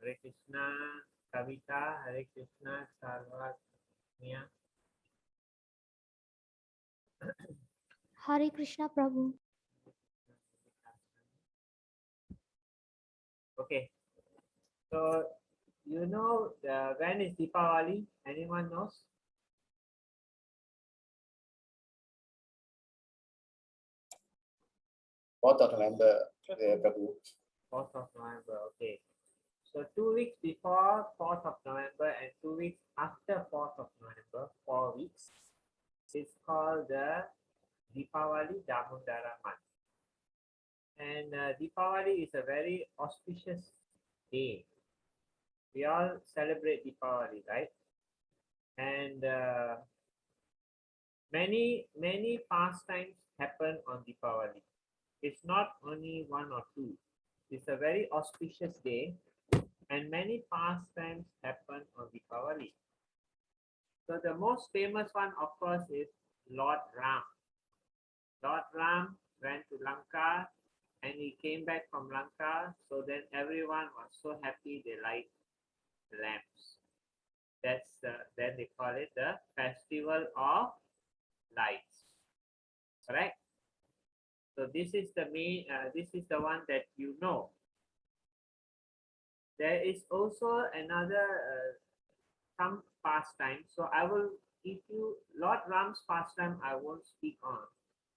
Hare Krishna, Kavita, Hare Krishna, Sarvatmya. Hare Krishna Prabhu. Okay, so when is Deepavali? Anyone knows? 4th of November, Prabhu. 4th of November. Okay. So 2 weeks before 4th of November and 2 weeks after 4th of November, 4 weeks, is called the Deepavali Damodara month. And Deepavali is a very auspicious day. We all celebrate Deepavali, right? And many pastimes happen on Deepavali. It's not only one or two. It's a very auspicious day, and many pastimes happen on Deepavali. So the most famous one, of course, is Lord Ram. Lord Ram went to Lanka and he came back from Lanka. So then everyone was so happy they light lamps. Then they call it the Festival of Lights. Correct? So this is the main. This is the one that you know. There is also another some pastime. So I will, if you Lord Ram's pastime, I won't speak on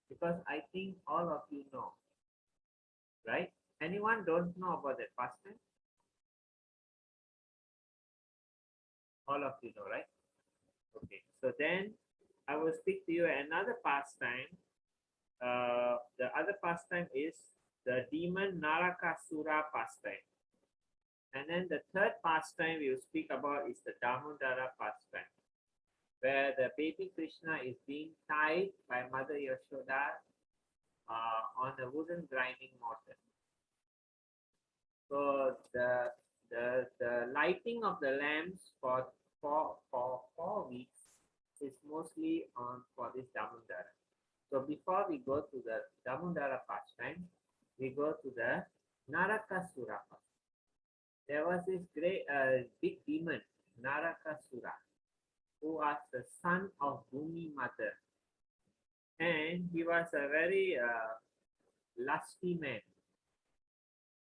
because I think all of you know, right? Anyone don't know about that pastime? All of you know, right? Okay. So then I will speak to you another pastime. The other pastime is the demon Narakasura pastime. And then the third pastime we will speak about is the Damodara pastime, where the baby Krishna is being tied by Mother Yashoda on a wooden grinding mortar. So the lighting of the lamps for 4 weeks is mostly on for this Damodara. So before we go to the Damodara pastime, we go to the Narakasura pastime. There was this great big demon, Narakasura, who was the son of Bhumi mother. And he was a very lusty man.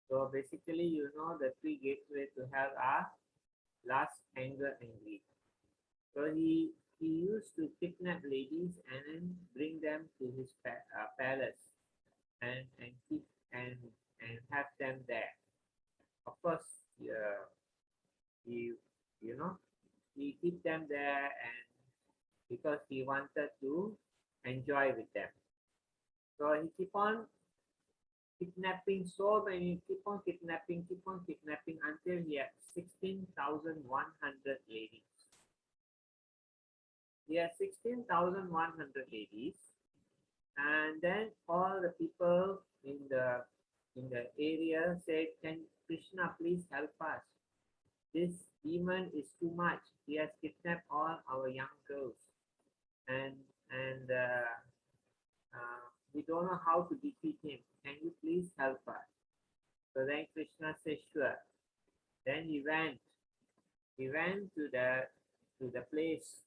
So basically, you know, the three gateways to hell are lust, anger, and greed. So he used to kidnap ladies and then bring them to his palace and keep and have them there. Of course, he he keep them there and because he wanted to enjoy with them. So he keep on kidnapping so many, keep on kidnapping until he had 16,100 ladies. He had 16,100 ladies, and then all the people in the area said, "Can Krishna please help us? This demon is too much. He has kidnapped all our young girls, and we don't know how to defeat him. Can you please help us?" So then Krishna said, "Sure." Then he went to the place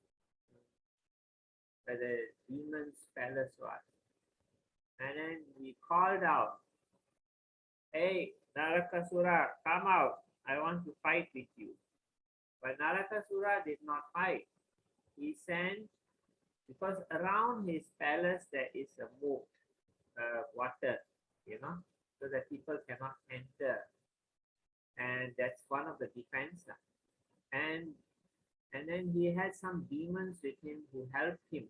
where the demon's palace was, and then he called out, "Hey, Narakasura, come out. I want to fight with you." But Narakasura did not fight. He sent, because around his palace there is a moat, water, so that people cannot enter. And that's one of the defense. And then he had some demons with him who helped him.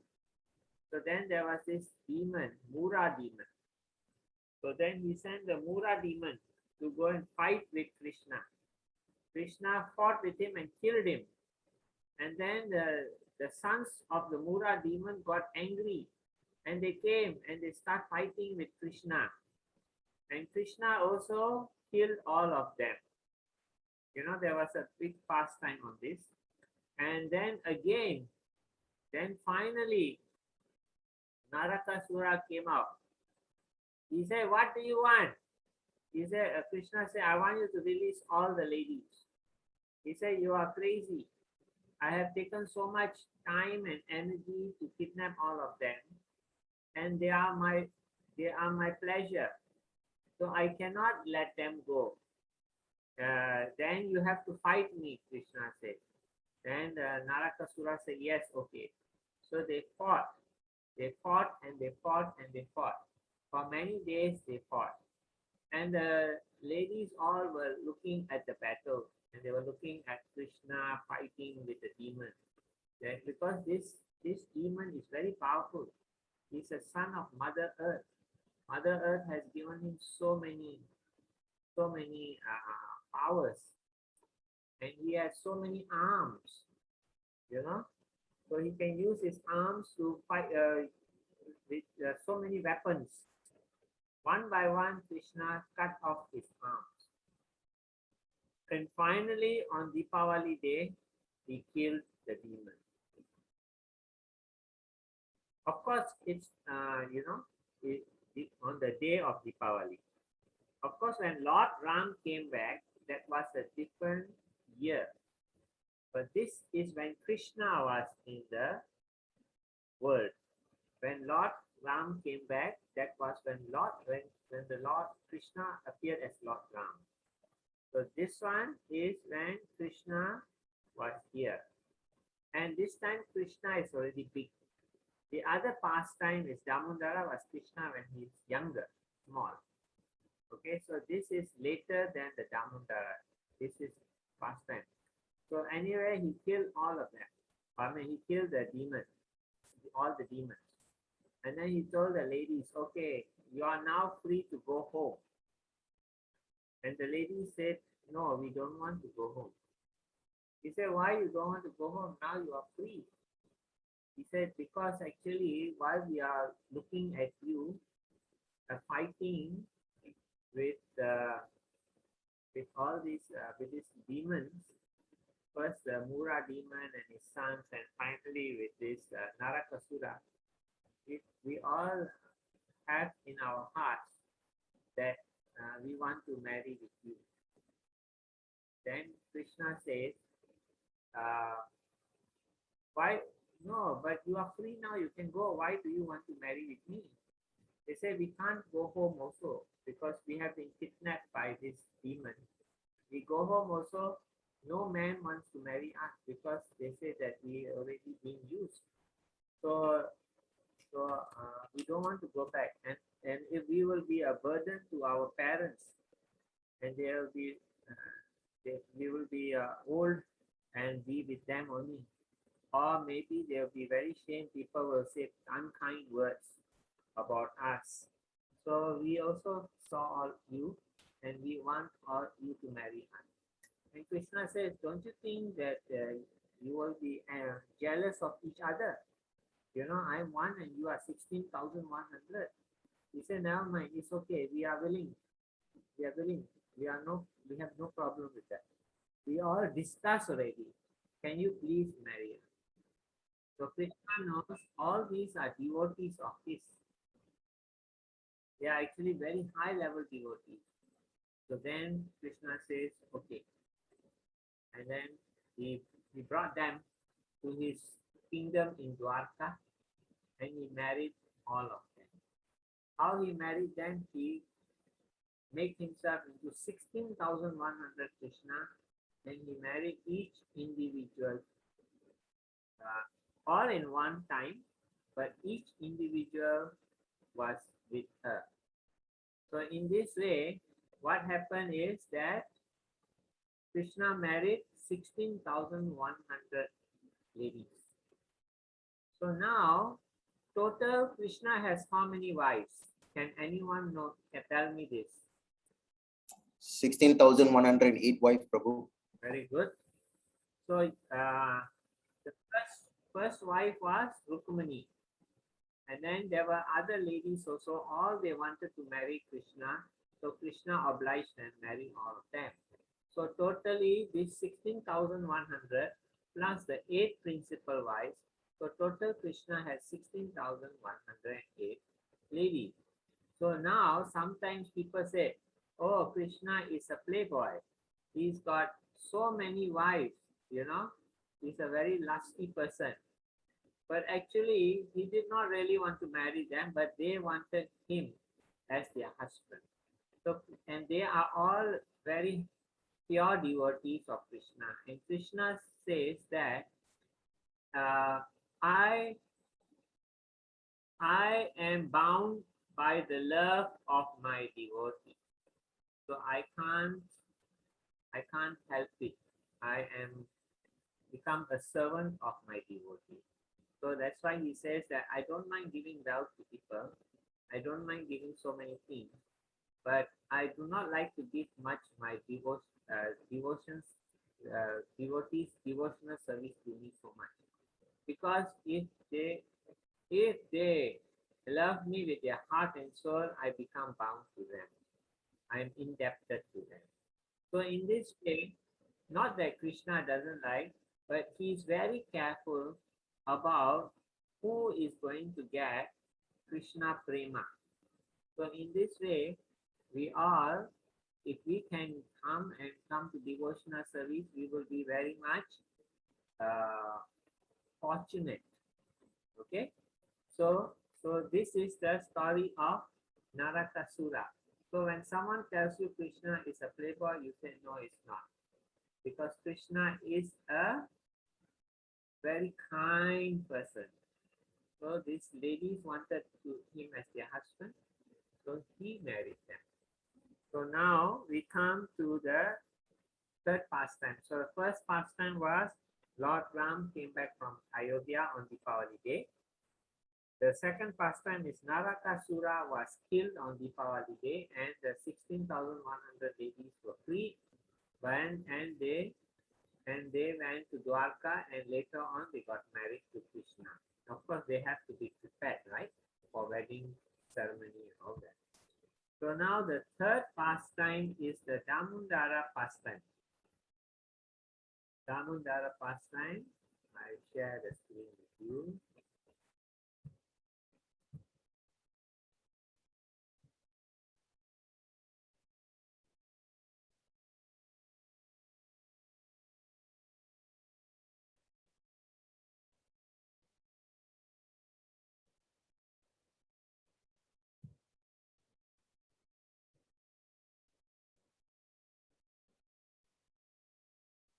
So then there was this demon, Mura demon. So then he sent the Mura demon to go and fight with Krishna. Krishna fought with him and killed him. And then the sons of the Mura demon got angry and they came and they start fighting with Krishna. And Krishna also killed all of them. There was a big pastime on this. And then again, finally, Narakasura came out. He said, "What do you want?" He said, Krishna said, "I want you to release all the ladies." He said, you are crazy. I have taken so much time and energy to kidnap all of them, and they are my pleasure. So I cannot let them go. Then you have to fight me, Krishna said. Then Narakasura said, yes, okay. So they fought. They fought and they fought and they fought. For many days they fought. And the ladies all were looking at the battle, and they were looking at Krishna fighting with the demon. Because this demon is very powerful. He's a son of Mother Earth. Mother Earth has given him so many powers, and he has so many arms, you know. So he can use his arms to fight with so many weapons. One by one, Krishna cut off his arms. And finally, on Deepavali day, he killed the demon. Of course, it's, on the day of Deepavali. Of course, when Lord Ram came back, that was a different year. But this is when Krishna was in the world. When Lord Ram came back, that was when the Lord Krishna appeared as Lord Ram. So this one is when Krishna was here. And this time Krishna is already big. The other pastime is Damodara was Krishna when he is younger, small. Okay, so this is later than the Damodara. This is pastime. So anyway, he killed all of them. I mean, he killed the demons, all the demons. And then he told the ladies, okay, you are now free to go home. And the ladies said, no, we don't want to go home. He said, why you don't want to go home? Now you are free. He said, because actually, while we are looking at you fighting with all these with these demons, first the Mura demon and his sons, and finally with this Narakasura, we all have in our hearts that we want to marry with you. Then Krishna says, why? No, but you are free now, you can go. Why do you want to marry with me? They say we can't go home also because we have been kidnapped by this demon. We go home also, no man wants to marry us because they say that we already been used. So we don't want to go back, and if we will be a burden to our parents, and they will be we will be old and be with them only, or maybe they'll be very ashamed. People will say unkind words about us. So we also saw all you, and we want all you to marry us. And Krishna says, don't you think that you will be jealous of each other? You know, I'm one and you are 16,100. He said, never mind, it's okay. We are willing. We are willing. We have no problem with that. We all discussed already. Can you please marry us? So Krishna knows all these are devotees of his. They are actually very high level devotees. So then Krishna says, okay. And then he brought them to his kingdom in Dwarka, and he married all of them. How he married them? He made himself into 16,100 Krishna, and he married each individual, all in one time, but each individual was with her. So in this way, what happened is that Krishna married 16,100 ladies. So now, total Krishna has how many wives? Can anyone know? Can tell me this? 16,108 wives, Prabhu. Very good. So the first wife was Rukmani. And then there were other ladies also. All they wanted to marry Krishna. So Krishna obliged and married all of them. So totally this 16,100 plus the 8 principal wives. So total Krishna has 16,108 ladies. So now sometimes people say, oh, Krishna is a playboy. He's got so many wives, you know. He's a very lusty person. But actually, he did not really want to marry them, but they wanted him as their husband. So, and they are all very pure devotees of Krishna. And Krishna says that uh, I I am bound by the love of my devotee. So I can't help it. I am become a servant of my devotee. So that's why he says that I don't mind giving wealth to people. I don't mind giving so many things, but I do not like to give much my devotees devotional service to me so much. Because if they love me with their heart and soul, I become bound to them. I am indebted to them. So in this way, not that Krishna doesn't like, but he is very careful about who is going to get Krishna prema. So in this way, we all, if we can come to devotional service, we will be very much uh, fortunate. Okay, so this is the story of Narakasura. So when someone tells you Krishna is a playboy, you say no, it's not, because Krishna is a very kind person. So these ladies wanted him as their husband, so he married them. So now we come to the third pastime. So the first pastime was Lord Ram came back from Ayodhya on Deepavali day. The second pastime is Narakasura was killed on Deepavali day, and the 16,100 ladies were freed and they went to Dwarka, and later on they got married to Krishna. Of course, they have to be prepared, right, for wedding ceremony and all that. So now the third pastime is the Damodara pastime. Damodara pastime. I share the screen with you.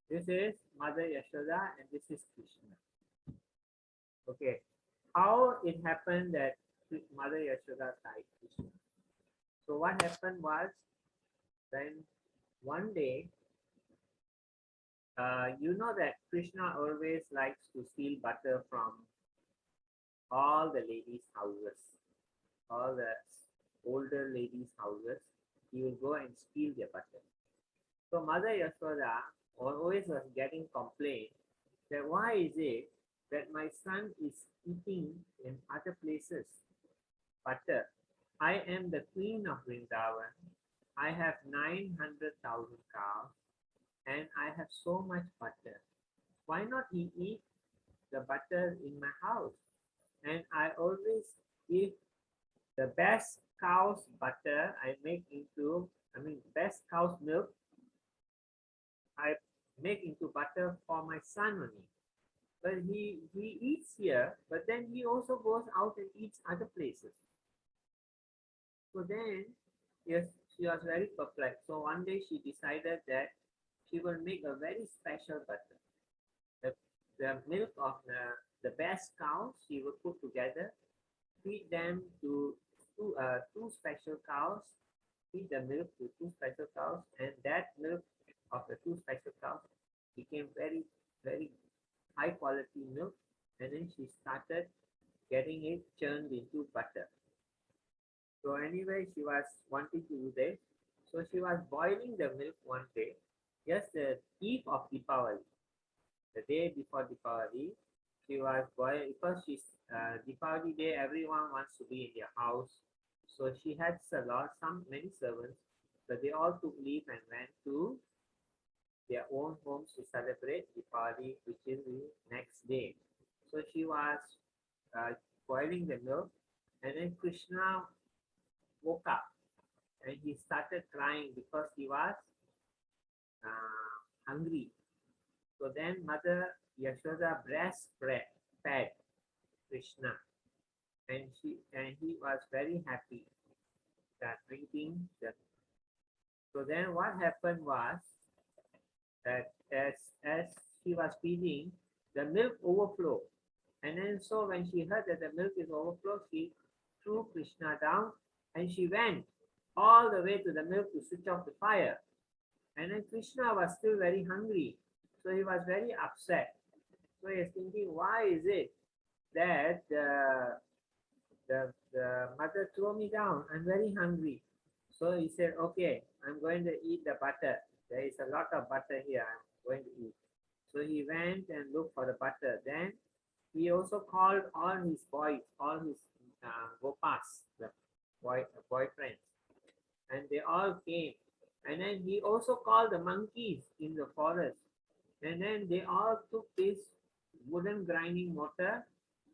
This is Mother Yashoda and this is Krishna. Okay, how it happened that Mother Yashoda died Krishna? So what happened was, then one day, you know that Krishna always likes to steal butter from all the ladies' houses, all the older ladies' houses. He will go and steal their butter. So Mother Yashoda always was getting complaint that why is it that my son is eating in other places butter? I am the queen of Vrindavan. I have 900,000 cows and I have so much butter. Why not he eat the butter in my house? And I always give the best cow's butter best cow's milk I make into butter for my son only. But he eats here, but then he also goes out and eats other places. So then, yes, she was very perplexed. So one day she decided that she will make a very special butter. The milk of the best cows she will put together, feed them to two special cows, feed the milk to two special cows, and that milk of the two special cows became very, very high quality milk. And then she started getting it churned into butter. So anyway, she was wanting to do this. So she was boiling the milk one day, just the eve of Deepavali, the day before Deepavali. She was boiling because she's Deepavali day. Everyone wants to be in their house, so she had many servants. But they all took leave and went to their own homes to celebrate Deepavali, which is the next day. So she was uh, boiling the milk, and then Krishna woke up and he started crying because he was hungry. So then Mother Yashoda fed Krishna, and he was very happy that drinking the. So then what happened was that as she was feeding, the milk overflowed. And then so when she heard that the milk is overflowed, she threw Krishna down and she went all the way to the milk to switch off the fire. And then Krishna was still very hungry. So he was very upset. So he was thinking, why is it that the mother threw me down? I'm very hungry. So he said, okay, I'm going to eat the butter. There is a lot of butter here. I'm going to eat. So he went and looked for the butter. Then he also called all his boys, all his gopas, the boyfriends, and they all came. And then he also called the monkeys in the forest. And then they all took this wooden grinding mortar.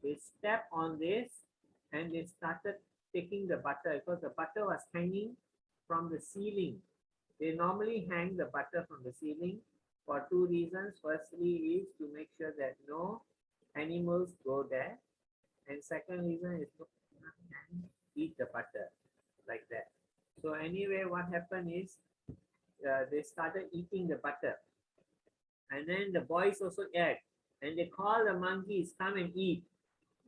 They stepped on this and they started taking the butter because the butter was hanging from the ceiling. They normally hang the butter from the ceiling for two reasons. Firstly is to make sure that no animals go there. And second reason is to eat the butter like that. So anyway, what happened is they started eating the butter. And then the boys also ate. And they called the monkeys, come and eat.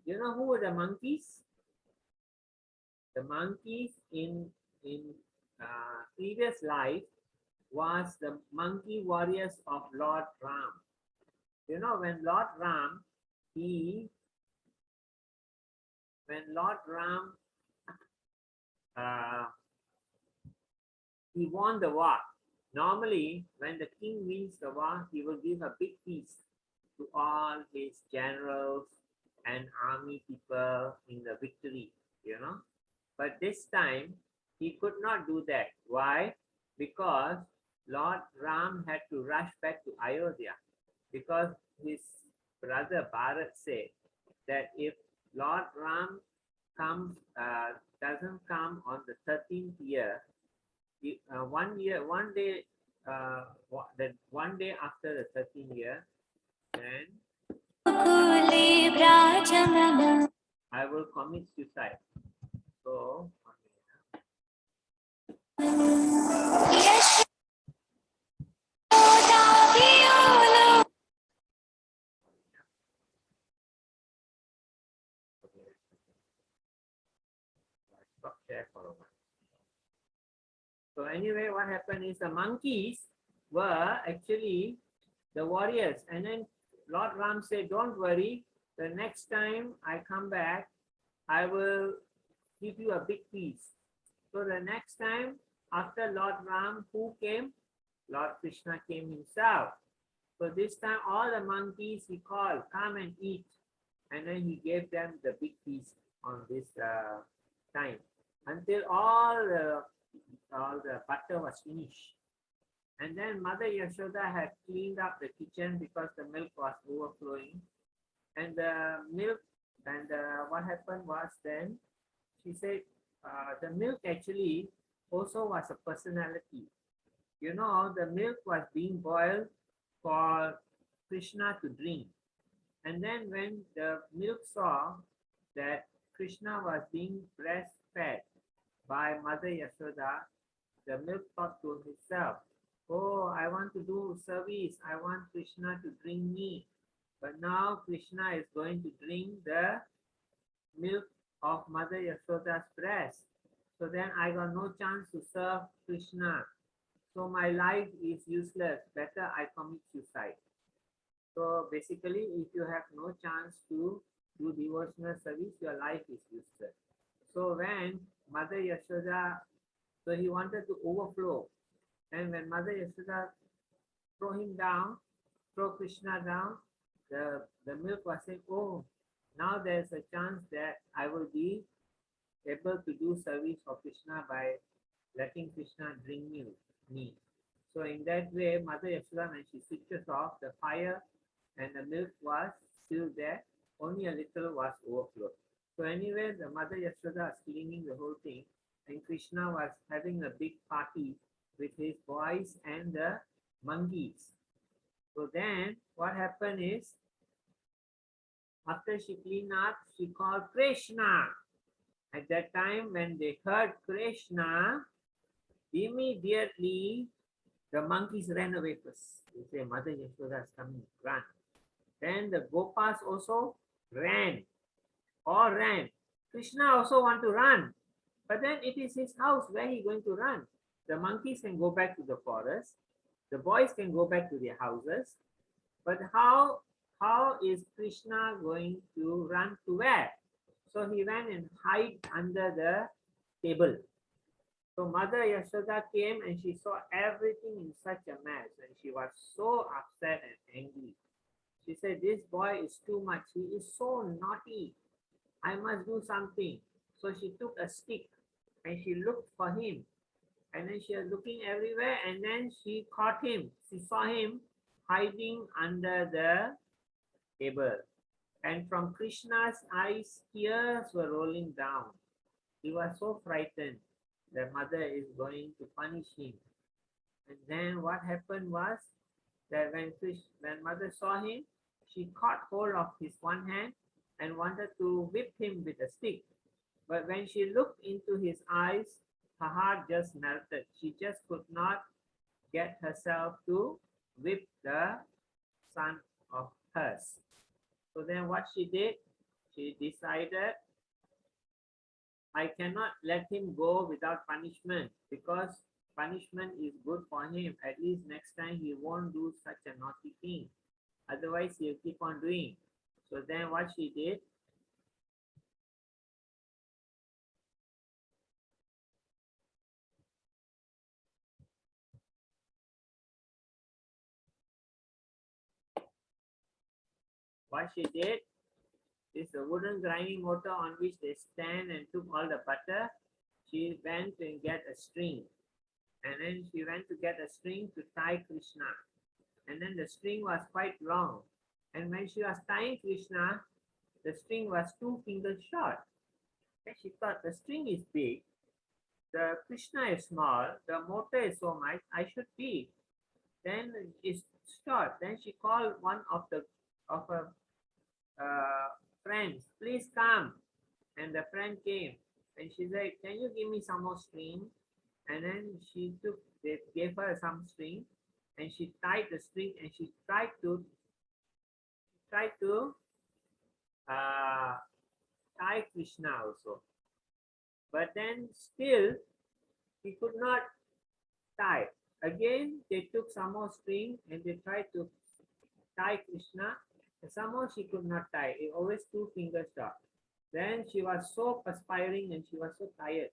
You know who were the monkeys? The monkeys in previous life was the monkey warriors of Lord Ram. You know, when Lord Ram he won the war. Normally, when the king wins the war, he will give a big feast to all his generals and army people in the victory, you know. But this time, he could not do that. Why? Because Lord Ram had to rush back to Ayodhya because his brother Bharat said that if Lord Ram doesn't come on the 13th year, one day after the 13th year, then I will commit suicide. So stop share for a while. So anyway, what happened is the monkeys were actually the warriors. And then Lord Ram said, don't worry, the next time I come back, I will give you a big feast. So the next time after Lord Ram, who came? Lord Krishna came himself. So this time all the monkeys he called, come and eat. And then he gave them the big feast on this time until all the butter was finished. And then Mother Yashoda had cleaned up the kitchen because the milk was overflowing. And the milk, and what happened was then, she said, the milk actually also was a personality. You know, the milk was being boiled for Krishna to drink. And then when the milk saw that Krishna was being breastfed by Mother Yashoda, the milk thought to himself, oh, I want to do service. I want Krishna to drink me. But now Krishna is going to drink the milk of Mother Yashoda's breast. So then I got no chance to serve Krishna. So my life is useless. Better I commit suicide. So basically, if you have no chance to do devotional service, your life is useless. So when Mother Yashoda, so he wanted to overflow. And when Mother Yashoda throw Krishna down, the milk was saying, oh, now there's a chance that I will be able to do service for Krishna by letting Krishna drink me. So in that way, Mother Yashoda, when she switches off, the fire and the milk was still there, only a little was overflowed. So anyway, the Mother Yashoda was cleaning the whole thing, and Krishna was having a big party with his boys and the monkeys. So then what happened is, after she cleaned up, she called Krishna. At that time, when they heard Krishna, immediately the monkeys ran away first. They say, Mother Yashoda is coming, run. Then the Gopas also ran, all ran. Krishna also want to run, but then it is his house. Where he going to run? The monkeys can go back to the forest. The boys can go back to their houses. But how is Krishna going to run to where? So he went and hid under the table. So Mother Yashoda came and she saw everything in such a mess, and she was so upset and angry. She said, this boy is too much. He is so naughty. I must do something. So she took a stick and she looked for him. And then she was looking everywhere, and then she caught him. She saw him hiding under the table. And from Krishna's eyes, tears were rolling down. He was so frightened that mother is going to punish him. And then what happened was that when mother saw him, she caught hold of his one hand and wanted to whip him with a stick. But when she looked into his eyes, her heart just melted. She just could not get herself to whip the son of hers. So then what she did, she decided, I cannot let him go without punishment, because punishment is good for him. At least next time he won't do such a naughty thing. Otherwise he'll keep on doing. So then what she did, is a wooden grinding motor on which they stand and took all the butter. She went and get a string. And then she went to get a string to tie Krishna. And then the string was quite long. And when she was tying Krishna, the string was 2 fingers short. And she thought, the string is big, the Krishna is small, the motor is so much, I should be. Then it's short. Then she called one of her friends, please come. And the friend came and she said, can you give me some more string? And then they gave her some string and she tied the string and she tried to tie Krishna also. But then still he could not tie. Again, they took some more string and they tried to tie Krishna. And somehow she could not tie. It always 2 fingers short. Then she was so perspiring and she was so tired.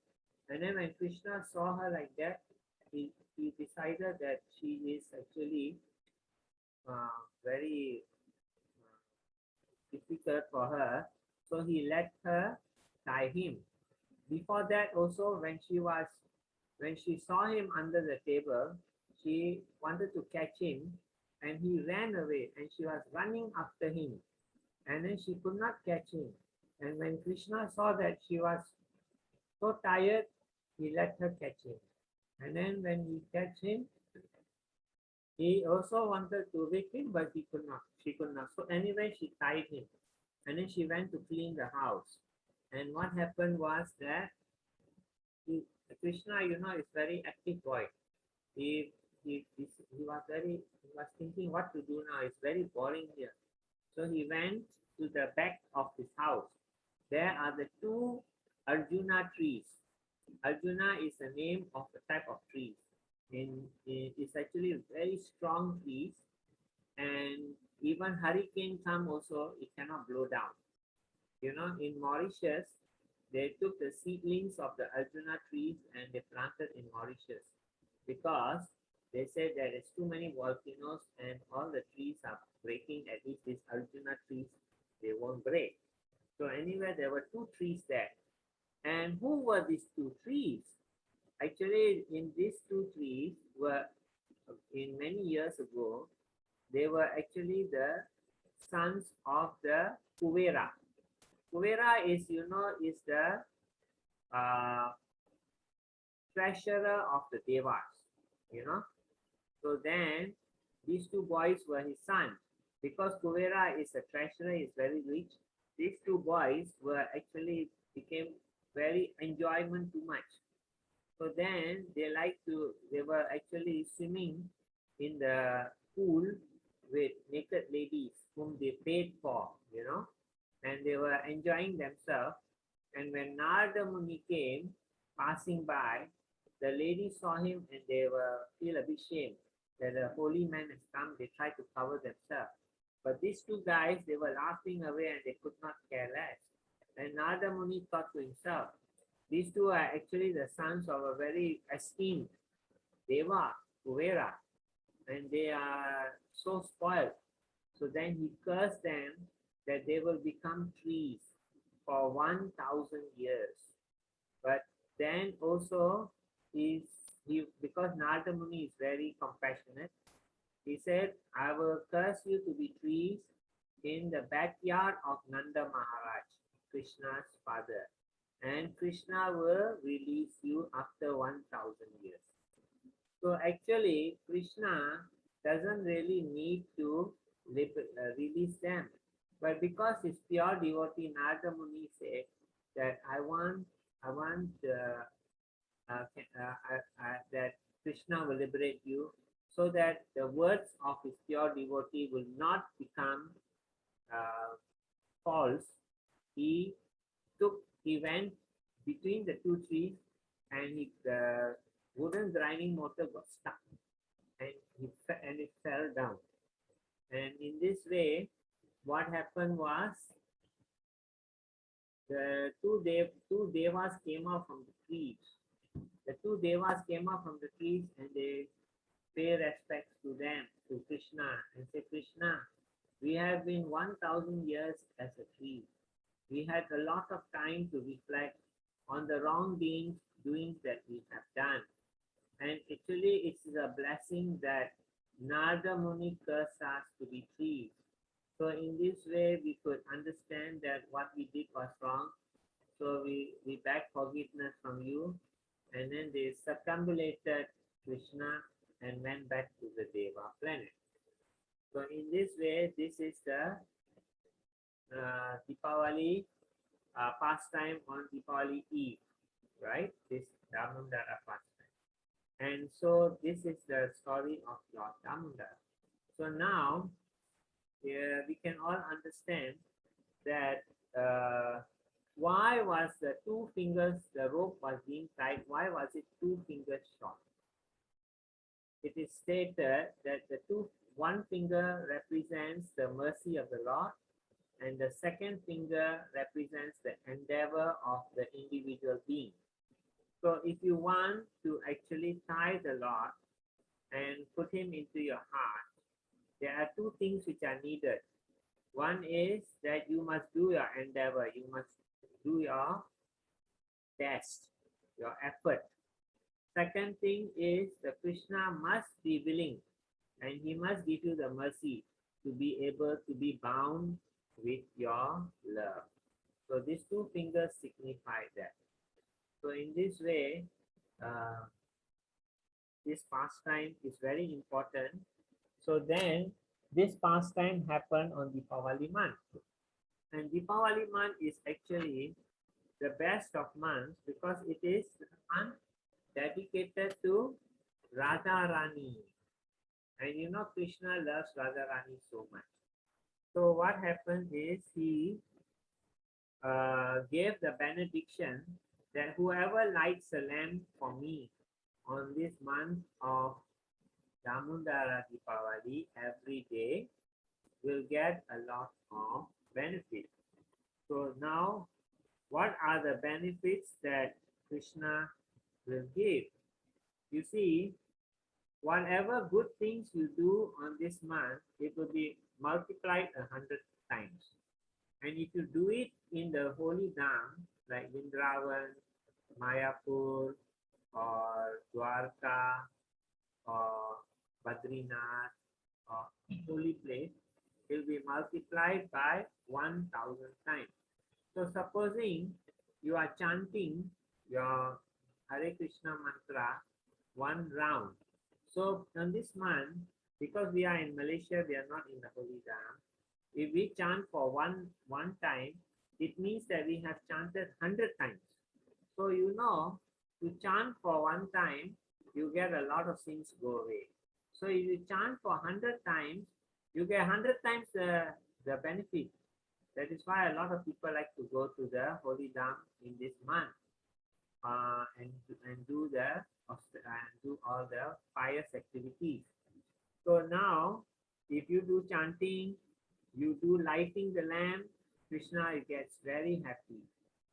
And then when Krishna saw her like that, he decided that she is actually very difficult for her. So he let her tie him. Before that also, when she saw him under the table, she wanted to catch him and he ran away and she was running after him. And then she could not catch him. And when Krishna saw that she was so tired, he let her catch him. And then when he catch him, he also wanted to whip him, but he could not. She could not. So anyway, she tied him. And then she went to clean the house. And what happened was that Krishna, is very active boy. He was thinking what to do now. It's very boring here. So he went to the back of his house. There are the 2 Arjuna trees. Arjuna is the name of a type of trees. It's actually very strong trees, and even hurricane come also, it cannot blow down. In Mauritius, they took the seedlings of the Arjuna trees and they planted in Mauritius because they said there is too many volcanoes and all the trees are breaking. At least these Arjuna trees, they won't break. So anyway, there were 2 trees there. And who were these 2 trees? Actually, in these 2 trees were, in many years ago, they were actually the sons of the Kuvera. Kuvera is the treasurer of the Devas, So then These two boys were his sons. Because Kuvera is a treasurer, is very rich, these two boys were actually became very enjoyment too much. So then they were actually swimming in the pool with naked ladies whom they paid for, and they were enjoying themselves. And when Narada Muni came passing by, the ladies saw him and they were feel a bit shame that a holy man has come. They tried to cover themselves. But these two guys, they were laughing away and they could not care less. And Narada Muni thought to himself, these two are actually the sons of a very esteemed Deva, Kuvera, and they are so spoiled. So then he cursed them that they will become trees for 1,000 years. But then also he because Narada Muni is very compassionate, he said, I will curse you to be trees in the backyard of Nanda Maharaj, Krishna's father. And Krishna will release you after 1,000 years. So actually, Krishna doesn't really need to release them. But because he's pure devotee, Narada Muni said that I want that Krishna will liberate you so that the words of his pure devotee will not become false. He went between the two trees and the wooden grinding mortar got stuck and it fell down. And in this way, what happened was the two devas came out from the trees. The two devas came out from the trees and they pay respects to them, to Krishna, and say, Krishna, we have been 1,000 years as a tree. We had a lot of time to reflect on the wrongdoings that we have done. And actually, it's a blessing that Narada Muni cursed us to be trees. So in this way, we could understand that what we did was wrong. So we beg forgiveness from you. And then they circumambulated Krishna and went back to the Deva planet. So in this way, this is the Deepavali pastime on Deepavali Eve, right? This Damodara pastime. And so this is the story of Lord Damodara. So now we can all understand that why was the two fingers, the rope was being tied, why was it 2 fingers short? It is stated that one finger represents the mercy of the Lord, and the second finger represents the endeavor of the individual being. So if you want to actually tie the Lord and put him into your heart, there are 2 things which are needed. One is that you must do your endeavor, you must do your best, your effort. Second thing is that Krishna must be willing and he must give you the mercy to be able to be bound with your love. So these 2 fingers signify that. So in this way, this pastime is very important. So then this pastime happened on Deepavali month. And Deepavali month is actually the best of months because it is the month dedicated to Radharani. And you know Krishna loves Radharani so much. So what happened is he gave the benediction that whoever lights a lamp for me on this month of Damodara Deepavali every day will get a lot of benefits. So now, what are the benefits that Krishna will give? You see, whatever good things you do on this month, it will be multiplied 100 times. And if you do it in the holy dham, like Vrindavan, Mayapur, or Dwarka, or Badrinath, or holy place, it will be multiplied by 1,000 times. So supposing you are chanting your Hare Krishna mantra 1 round. So on this month, because we are in Malaysia, we are not in the Holy Dam. If we chant for one time, it means that we have chanted 100 times. So to chant for one time, you get a lot of sins go away. So if you chant for 100 times, you get 100 times the benefit. That is why a lot of people like to go to the Holy Dam in this month and do all the pious activities. So now, if you do chanting, you do lighting the lamp, Krishna gets very happy.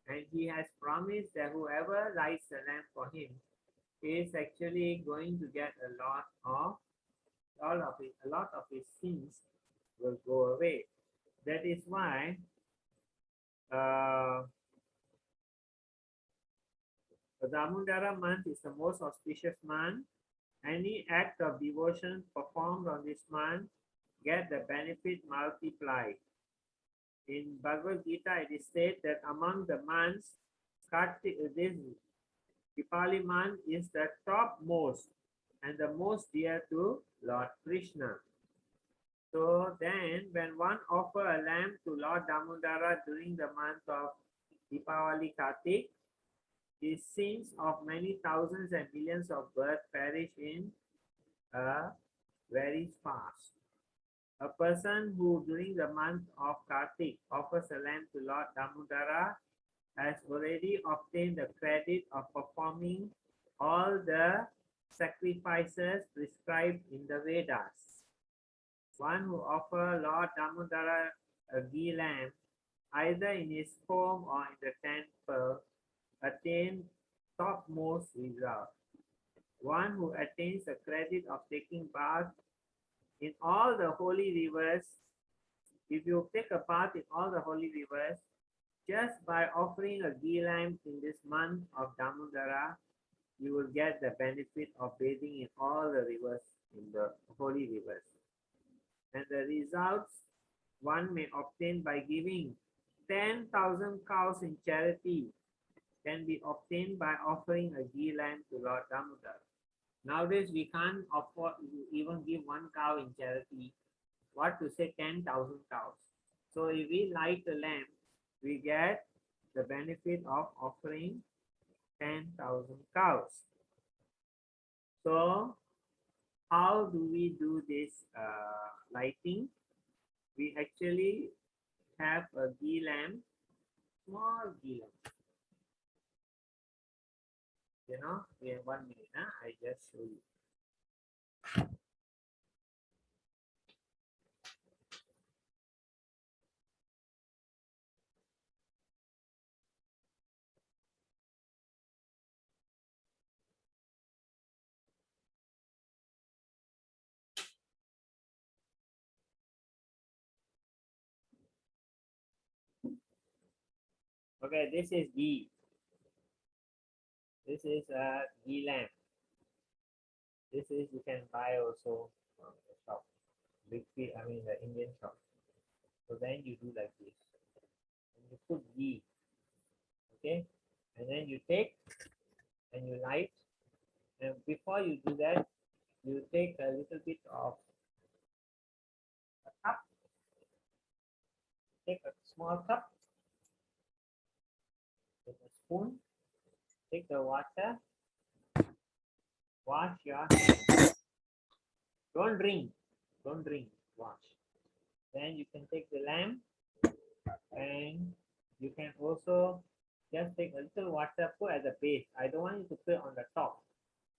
And he has promised that whoever lights the lamp for him is actually going to get a lot of his sins will go away. That is why the Damodara month is the most auspicious month. Any act of devotion performed on this month get the benefit multiplied. In Bhagavad Gita, it is said that among the months, this Deepavali month is the topmost and the most dear to Lord Krishna. So then, when one offer a lamp to Lord Damodara during the month of Deepavali Kartik, the sins of many thousands and millions of births perish in a very fast. A person who during the month of Kartik offers a lamp to Lord Damodara has already obtained the credit of performing all the sacrifices prescribed in the Vedas. One who offers Lord Damodara a ghee lamp, either in his home or in the temple, attains topmost result. One who attains the credit of taking bath in all the holy rivers, if you take a bath in all the holy rivers, just by offering a ghee lamp in this month of Damodara, you will get the benefit of bathing in all the rivers, in the holy rivers. And the results one may obtain by giving 10,000 cows in charity can be obtained by offering a ghee lamp to Lord Damodara. Nowadays, we can't afford to even give one cow in charity. What to say 10,000 cows? So if we light the lamp, we get the benefit of offering 10,000 cows. So how do we do this lighting? We actually have a ghee lamp, small ghee lamp. We have 1 minute. I just show you. Okay, this is ghee. This is a ghee lamp. This is you can buy also from the shop, the Indian shop. So then you do like this, and you put ghee, okay, and then you take and you light. And before you do that, you take a little bit of a cup. Take a small cup. Take a spoon. Take the water. Wash your hands. Don't drink. Don't drink. Wash. Then you can take the lamp, and you can also just take a little water, put at the base. I don't want you to put it on the top.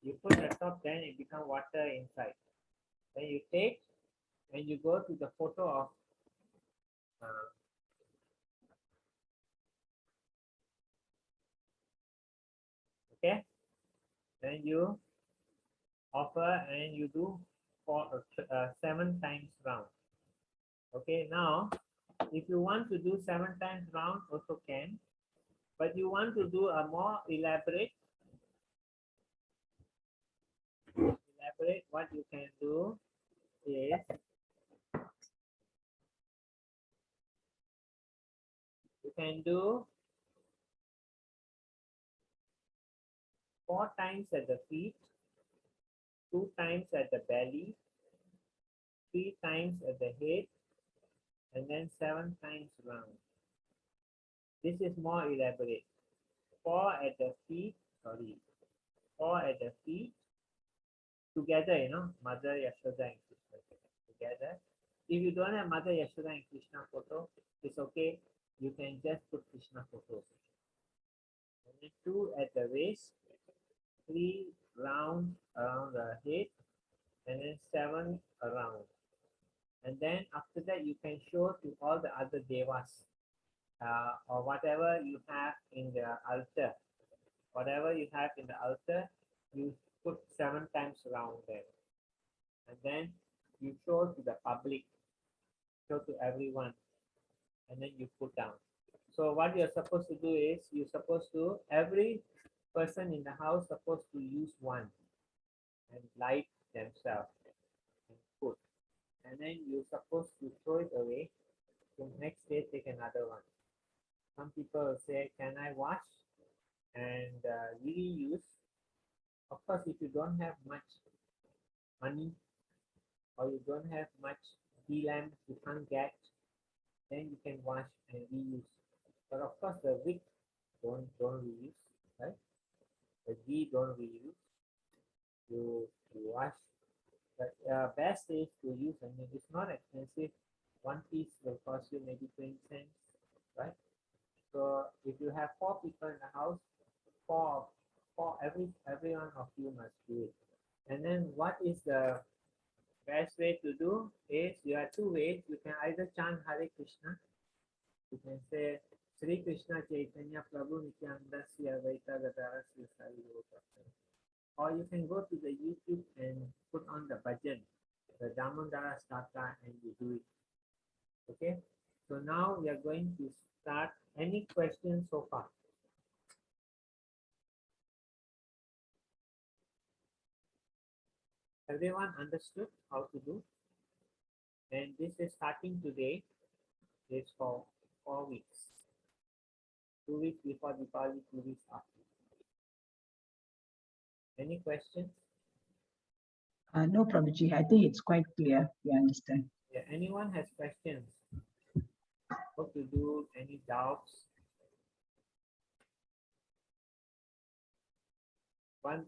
You put the top, then it becomes water inside. Then you take and you go to the photo of okay. Then you offer and you do for 7 times round. Okay, now if you want to do 7 times round also can, but you want to do a more elaborate, what you can do is you can do 4 times at the feet, 2 times at the belly, 3 times at the head and then 7 times round. This is more elaborate. 4 at the feet, sorry, 4 at the feet together, Mother Yashoda and Krishna together. If you don't have Mother Yashoda and Krishna photo, it's okay. You can just put Krishna photos. And then 2 at the waist, 3 round around the head, and then 7 around. And then after that, you can show to all the other devas or whatever you have in the altar. Whatever you have in the altar, you put 7 times around there. And then you show to the public, show to everyone, and then you put down. So what you're supposed to do is, every person in the house supposed to use one and light themselves and put. And then you're supposed to throw it away. So next day, take another one. Some people will say, can I wash and really use? Of course, if you don't have much money or you don't have much lamp you can't get, then you can wash and reuse. But of course, the wick don't reuse, right? The ghee don't reuse. You wash. But best is to use. I mean, it's not expensive. One piece will cost you maybe 20 cents, right? So if you have 4 people in the house, every one of you must do it. And then what is the best way to do is, you have 2 ways. You can either chant Hare Krishna. You can say Sri Krishna Chaitanya Prabhu Nityananda Sri Advaita Gadara Sri Sai Gaurachandra. Or you can go to the YouTube and put on the bhajan, the Damodara Staka, and you do it. Okay? So now we are going to start. Any questions so far? Everyone understood how to do? And this is starting today. It's for 4 weeks. 2 weeks before Deepavali, 2 weeks after. Any questions? No, Prabhuji. I think it's quite clear. We understand. Yeah, anyone has questions? How to do? Any doubts? One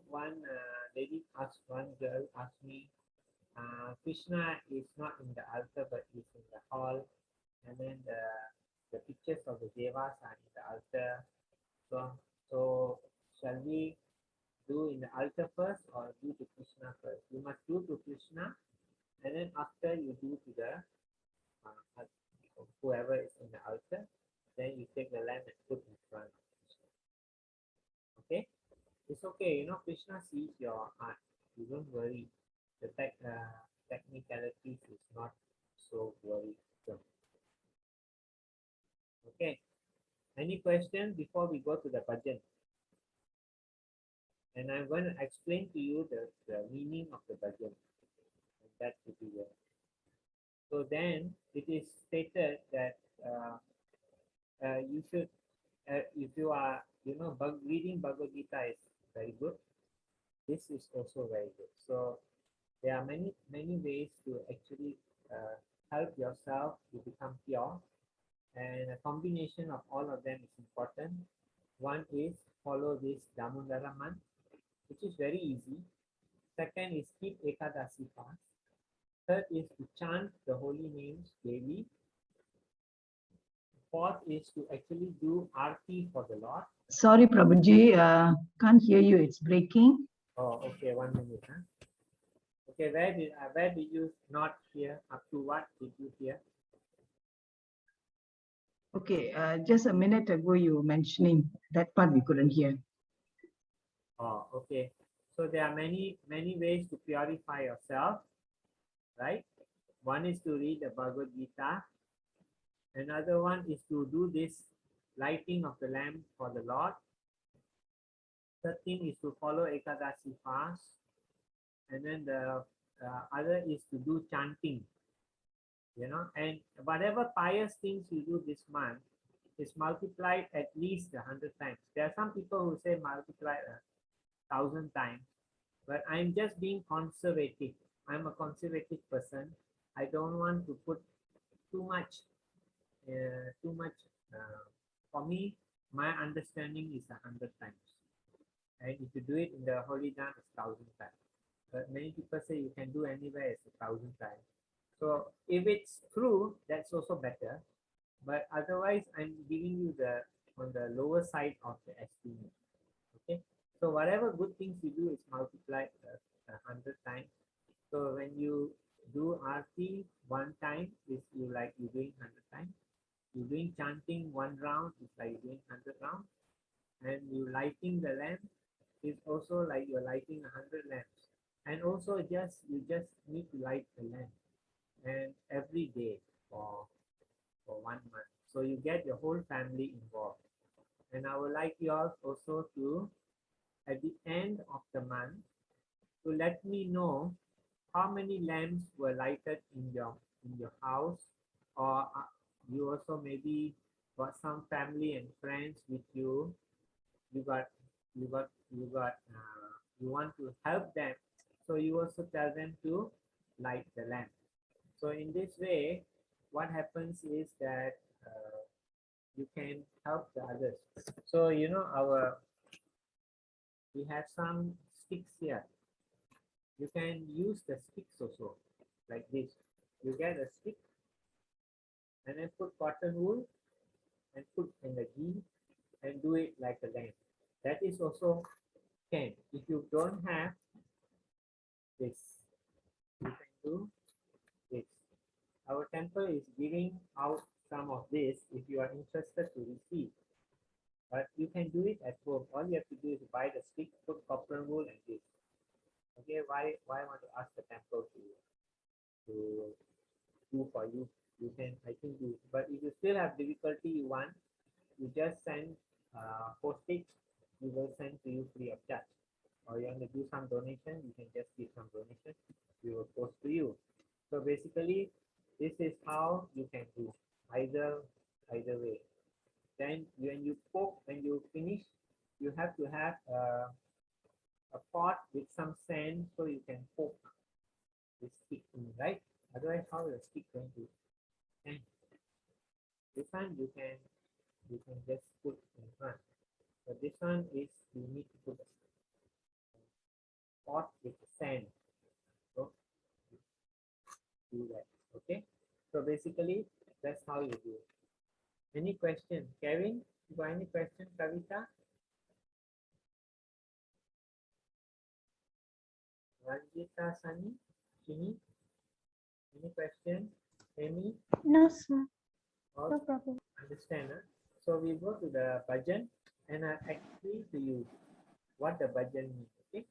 lady asked, one girl asked me, Krishna is not in the altar but is in the hall, and then the pictures of the devas are in the altar. So shall we do in the altar first or do to Krishna first? You must do to Krishna, and then after you do to the whoever is in the altar, then you take the lamp and put in front of Krishna. Okay? It's okay, Krishna sees your heart. You don't worry. The technicalities is not so worrisome. Okay. Any questions before we go to the bhajan? And I'm going to explain to you the meaning of the bhajan. And that will be there. So then it is stated that you should, if you are, reading Bhagavad Gita is very good. This is also very good. So there are many ways to actually help yourself to become pure, and a combination of all of them is important. One is follow this Damodara month, which is very easy. Second is keep Ekadasi fast. Third is to chant the holy names daily. Fourth is to actually do Aarti for the Lord. Sorry, Prabhuji. Can't hear you. It's breaking. Oh, okay. 1 minute. Huh? Okay, where did you not hear? Up to what did you hear? Okay, just a minute ago you were mentioning that part we couldn't hear. Oh, okay. So there are many ways to purify yourself, right? One is to read the Bhagavad Gita. Another one is to do this lighting of the lamp for the Lord. Third thing is to follow Ekadasi fast. And then the other is to do chanting, and whatever pious things you do this month is multiplied at least 100 times. There are some people who say multiply 1,000 times, but I'm just being conservative. I'm a conservative person. I don't want to put too much, too much. For me, my understanding is 100 times, and if you do it in the holy dam, it's 1,000 times. But many people say you can do anywhere it's 1,000 times. So if it's true, that's also better. But otherwise, I'm giving you the on the lower side of the estimate. Okay. So whatever good things you do is multiplied 100 times. So when you do RT one time, is you like you doing 100 times. You doing chanting one round, it's like doing 100 rounds. And you lighting the lamp is also like you're lighting 100 lamps. And also you just need to light the lamp and every day for 1 month. So you get your whole family involved. And I would like you all also to, at the end of the month, to let me know how many lamps were lighted in your house, or you also maybe got some family and friends with you. You got you want to help them, so you also tell them to light the lamp. So in this way, what happens is that you can help the others. So you know we have some sticks here. You can use the sticks also, like this. You get a stick and then put cotton wool and put in the ghee and do it like a lamp. That is also can. If you don't have this, you can do this. Our temple is giving out some of this if you are interested to receive. But you can do it at home. All you have to do is buy the stick, put copper wool and this. Okay, why I want to ask the temple to do for you? You can, I think, do. But if you still have difficulty, you want, you just send postage. We will send to you free of charge. Or you want to do some donation, you can just give some donation. We will post to you. So basically, this is how you can do either way. Then when you poke, when you finish, you have to have a pot with some sand so you can poke the stick in, right? Otherwise, how is the stick going to hang? This one you can just put in front. But this one is you need to put a pot with the sand. So do that. Okay. So basically, that's how you do it. Any question, Kevin? You got any question, Kavita? Ranjita, Sunny, Shini? Any question? Amy? No, sir. All No problem. understand? Huh? So we go to the bhajan and I explain to you what the bhajan means. Okay.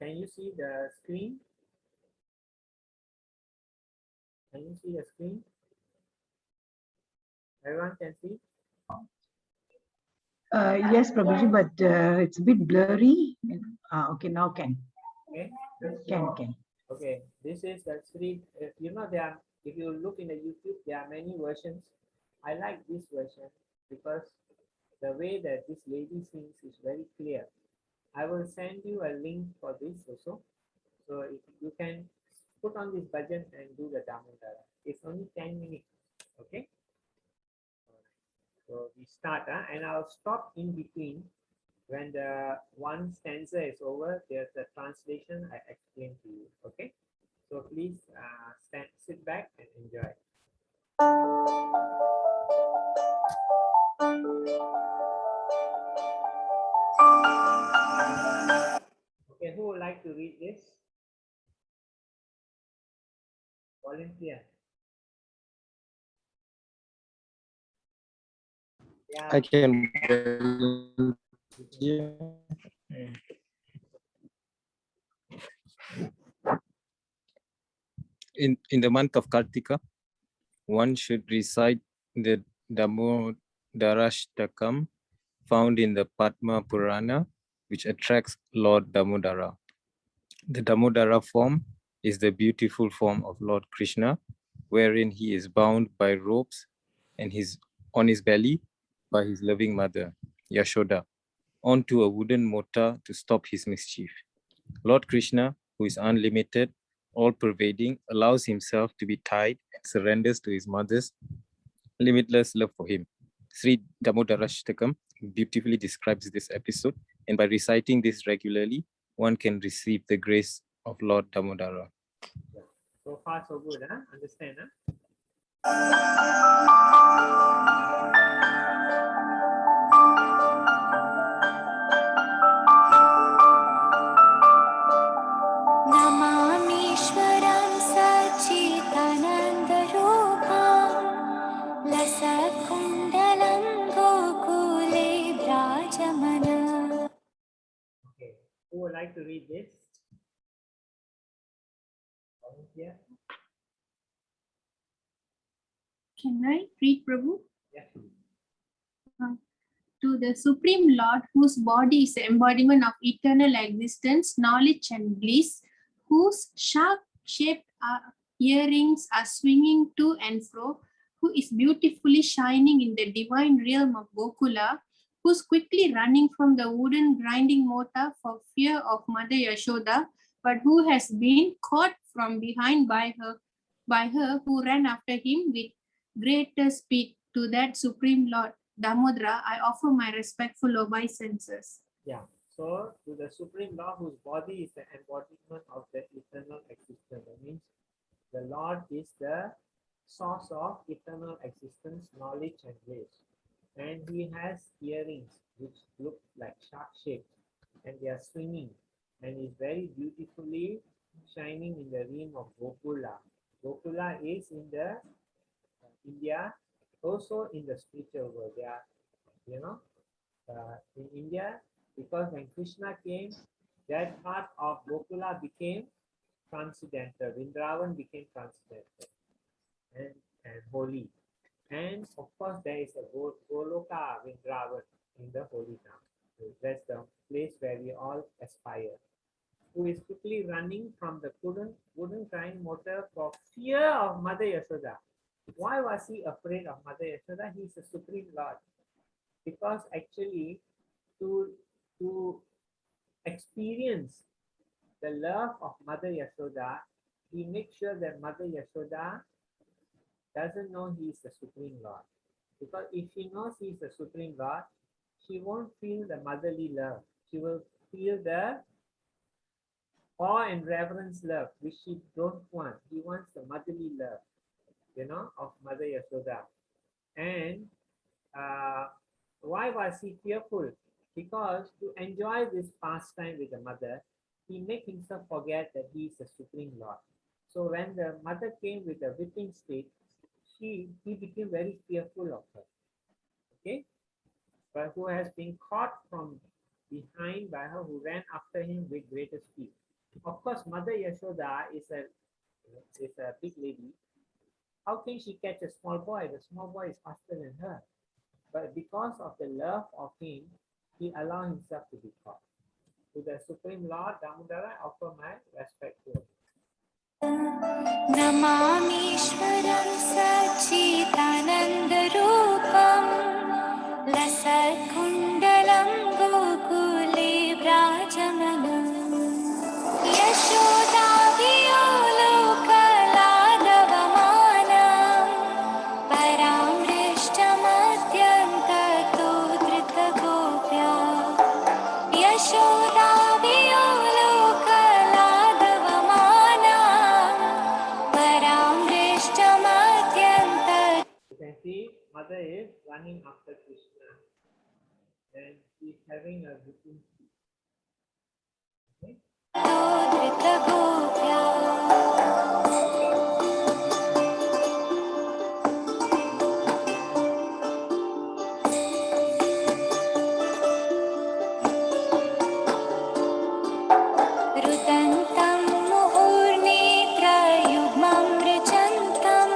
Can you see the screen? Can you see the screen? Everyone can see? Yes, Prabhuji, but it's a bit blurry. Okay, now can. Okay. Can. Okay. This is the three. You know, there are, if you look in the YouTube, there are many versions. I like this version because the way that this lady sings is very clear. I will send you a link for this also. So if you can put on this bhajan and do the Damodara. It's only 10 minutes. Okay. So we start, and I'll stop in between. When the one stanza is over, there's a translation I explain to you. Okay. So please sit back and enjoy. Okay, who would like to read this? Volunteer. Yeah. I can volunteer. In the month of Kartika, one should recite the Damodarashtakam found in the Padma Purana, which attracts Lord Damodara. The Damodara form is the beautiful form of Lord Krishna, wherein he is bound by ropes and on his belly by his loving mother, Yashoda. onto a wooden mortar to stop his mischief. Lord Krishna, who is unlimited, all-pervading, allows himself to be tied and surrenders to his mother's limitless love for him. Sri Damodarashtakam beautifully describes this episode, and by reciting this regularly, one can receive the grace of Lord Damodara. So far, so good, huh? Understand, huh? नमामीश्वरं सच्चिदानन्दरूपं लसत्कुण्डलं गोकुले विराजमानम्. Okay. Who would like to read this? Volunteer? Can I read, Prabhu? Yes. To the Supreme Lord, whose body is the embodiment of eternal existence, knowledge, and bliss, whose shark-shaped earrings are swinging to and fro, who is beautifully shining in the divine realm of Gokula, who's quickly running from the wooden grinding mortar for fear of Mother Yashoda, but who has been caught from behind by her who ran after him with greater speed. To that Supreme Lord, Damodara, I offer my respectful obeisances. Yeah. So to the Supreme Lord, whose body is the embodiment of the eternal existence. That means the Lord is the source of eternal existence, knowledge, and grace. And he has earrings which look like shark shaped, and they are swinging, and is very beautifully shining in the realm of Gokula. Gokula is in the India, also in the spiritual world. They are, in India, because when Krishna came, that part of Gokula became transcendental. Vrindavan became transcendental and holy. And of course, there is a Goloka Vrindavan in the holy town. So that's the place where we all aspire. Who is quickly running from the wooden grind motor for fear of Mother Yashoda. Why was he afraid of Mother Yashoda? He is the Supreme Lord. Because actually, to experience the love of Mother Yashoda, he makes sure that Mother Yashoda doesn't know he is the Supreme Lord. Because if she knows he is the Supreme Lord, she won't feel the motherly love. She will feel the awe and reverence love, which she don't want. He wants the motherly love, of Mother Yashoda. And why was he fearful? Because to enjoy this pastime with the mother, he make himself forget that he is the Supreme Lord. So when the mother came with the whipping stick, he became very fearful of her. Okay? But who has been caught from behind by her, who ran after him with greater speed. Of course, Mother Yashoda is a big lady. How can she catch a small boy? The small boy is faster than her. But because of the love of him, he allowed himself to be caught. To the Supreme Lord, Damodara, I offer my respect to him. नमामीश्वरं सच्चिदानन्दरूपं लसत्कुण्डलं गोकुले विराजमानम्. यशोदाभियोलोकलादवमानं परामृष्टमत्यन्ततो धृतगोप्या. You can see mother is running after Krishna and she's having a whipping stick. Okay? रुदन्तं मुहुर्नेत्रयुग्मं मृजन्तं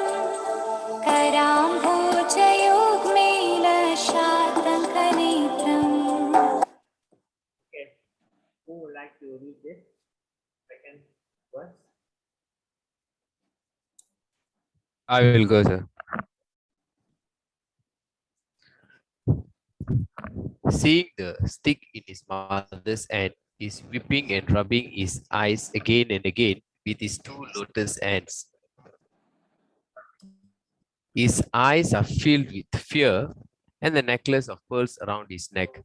कराम्भोजयुग्मेन शातकनेत्रम्. Okay. Who would like to read this second verse? I will go, sir. Seeing the stick in his mother's hand, is whipping and rubbing his eyes again and again with his two lotus hands. His eyes are filled with fear, and the necklace of pearls around his neck,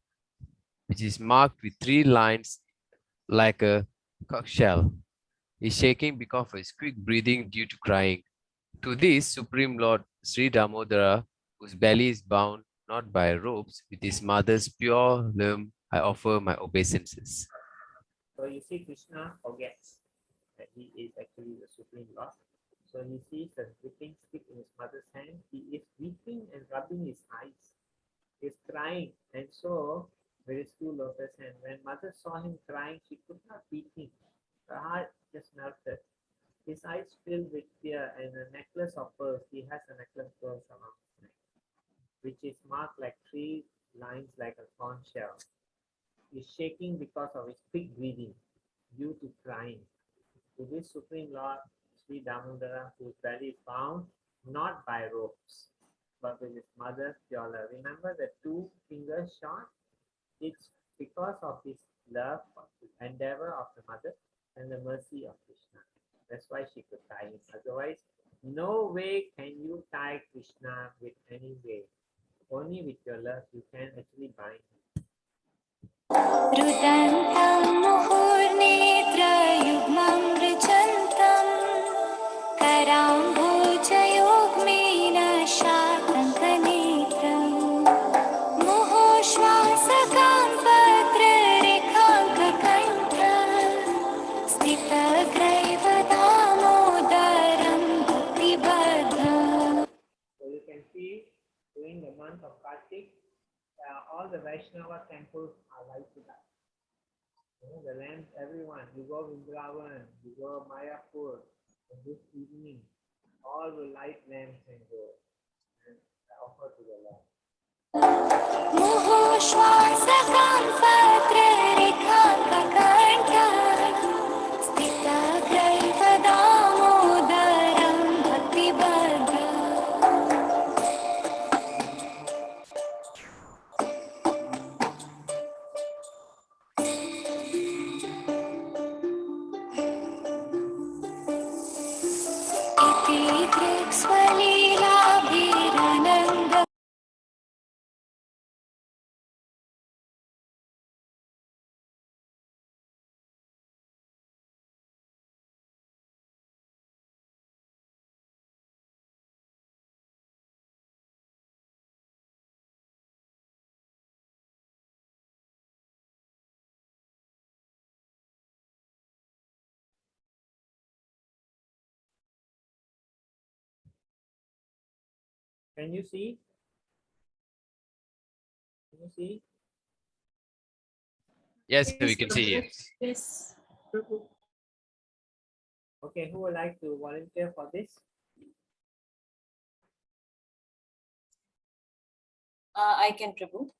which is marked with 3 lines like a conch shell, is shaking because of his quick breathing due to crying. To this Supreme Lord Sri Damodara, whose belly is bound not by ropes, with his mother's pure limb, I offer my obeisances. So you see, Krishna forgets that he is actually the Supreme Lord. So he sees the dripping stick in his mother's hand. He is weeping and rubbing his eyes. He is crying, and so with his two lotus hands. When mother saw him crying, she could not beat him. Her heart just melted. His eyes filled with fear, and a necklace of pearls. He has a necklace of pearls around his neck, which is marked like 3 lines like a conch shell. He is shaking because of his quick breathing due to crying. To this Supreme Lord, Sri Damodara, whose belly is bound not by ropes, but with his mother's pure love. Remember the 2 fingers short? It's because of his love, endeavor of the mother, and the mercy of Krishna. That's why she could tie him. Otherwise, no way can you tie Krishna with any way. Only with your love you can actually bind him. रुदन्तं मुहुर्नेत्रयुग्मं मृजन्तं कराम्भोजयोग्मेन शातङ्कनेत्रम् मुहुश्वासकाम्पत्ररेखाङ्ककण्ठं स्थितग्रैव दामोदरं भक्तिबद्धम्. So you can see during the month of Kartik, all the Vaishnava temples are lighted up. The lamps, everyone, you go Vrindavan, you go Mayapur, and this evening, all will light lamps and go and offer to the Lord. मुहुश्वासकाम्पत्ररेखाङ्ककण्ठं स्थितग्रैव दामोदरं भक्तिबद्धम्. इति दृक्स्वलीलाभिरनन्द Can you see? Can you see? Yes, we can see it. Yes. Okay, who would like to volunteer for this? I can, Prabhu.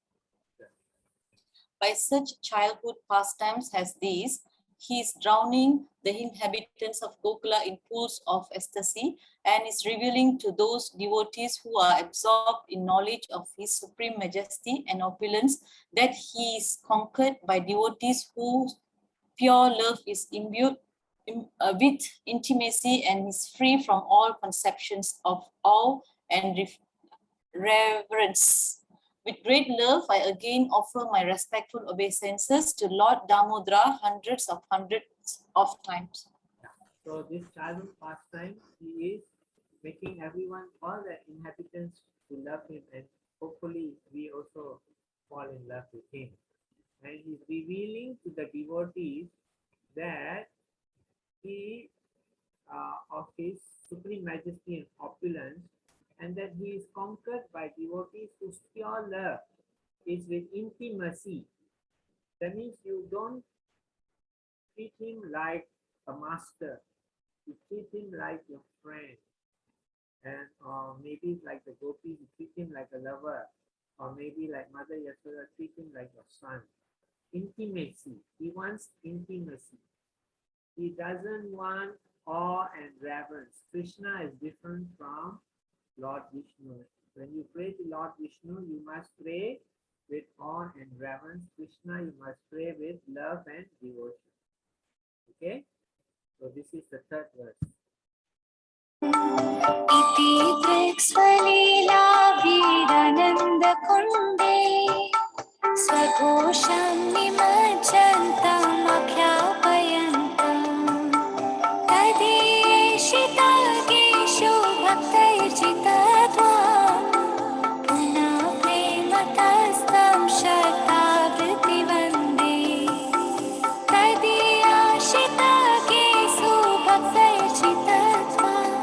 By such childhood pastimes as these, he is drowning the inhabitants of Gokula in pools of ecstasy and is revealing to those devotees who are absorbed in knowledge of his supreme majesty and opulence that he is conquered by devotees whose pure love is imbued with intimacy and is free from all conceptions of awe and reverence. With great love, I again offer my respectful obeisances to Lord Damodara hundreds of times. So this childhood pastime, he is making everyone, all the inhabitants to love him, and hopefully we also fall in love with him. And he's revealing to the devotees that he of his supreme majesty and opulence, and that he is conquered by devotees whose pure love is with intimacy. That means you don't treat him like a master, you treat him like your friend, and or maybe like the gopis, you treat him like a lover, or maybe like Mother Yashoda, treat him like your son. Intimacy. He wants intimacy. He doesn't want awe and reverence. Krishna is different from Lord Vishnu. When you pray to Lord Vishnu, you must pray with awe and reverence. Krishna, you must pray with love and devotion. Okay? So this is the third verse. इति दृक्स्वलीलाभिरनन्दकुण्डे स्वघोषं निमज्जन्तमख्यापयन्तम् तदीशितागेषु भक्तैर्जितत्वाम् पुनः प्रेमतस्तं शतावृत्तिवन्दे तदीयाशितागेषु भक्तैर्जितत्वाम्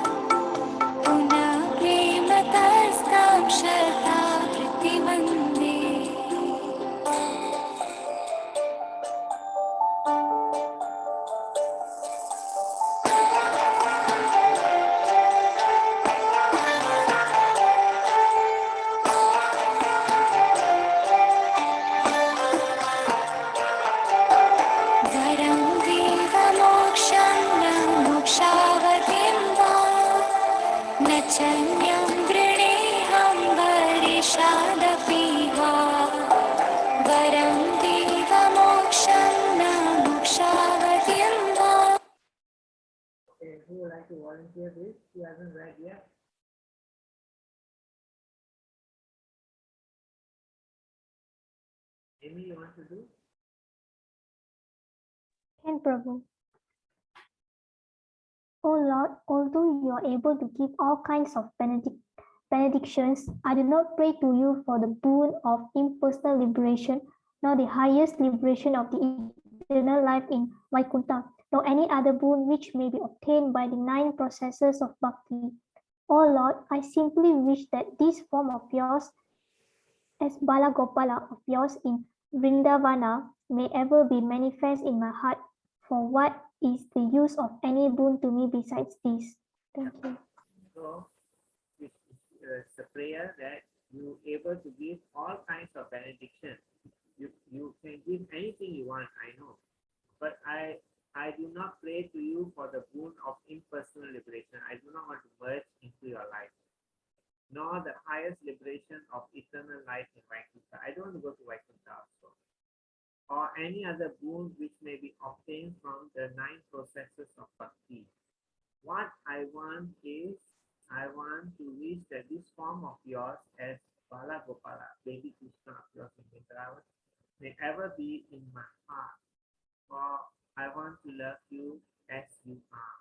पुनः प्रेमतस्तं शतावृत्तिवन्दे वरं देवमोक्षं न मोक्षावतिं वा न चन्यं वृणेऽहं वरिषादपि वा वरं देवमोक्षं न मोक्षावतिं वा Okay, who would like to volunteer this? Who hasn't read yet? Amy, you want to do? And Prabhu. O Lord, although you are able to give all kinds of benedictions, I do not pray to you for the boon of impersonal liberation, nor the highest liberation of the eternal life in Vaikuntha, nor any other boon which may be obtained by the 9 processes of bhakti. O Lord, I simply wish that this form of yours, as Bala Gopala of yours in Vrindavana, may ever be manifest in my heart. For what is the use of any boon to me besides this? Thank you. So it's a prayer that you able to give all kinds of benediction. You can give anything you want, I know. But I do not pray to you for the boon of impersonal liberation. I do not want to merge into your life, nor the highest liberation of eternal life in Vaikuntha. I don't want to go to Vaikuntha also. Or any other boon which may be obtained from the 9 processes of bhakti. What I want is, I want to wish that this form of yours as Bala Gopala, baby Krishna of yours in Vrindavan, may ever be in my heart. For I want to love you as you are.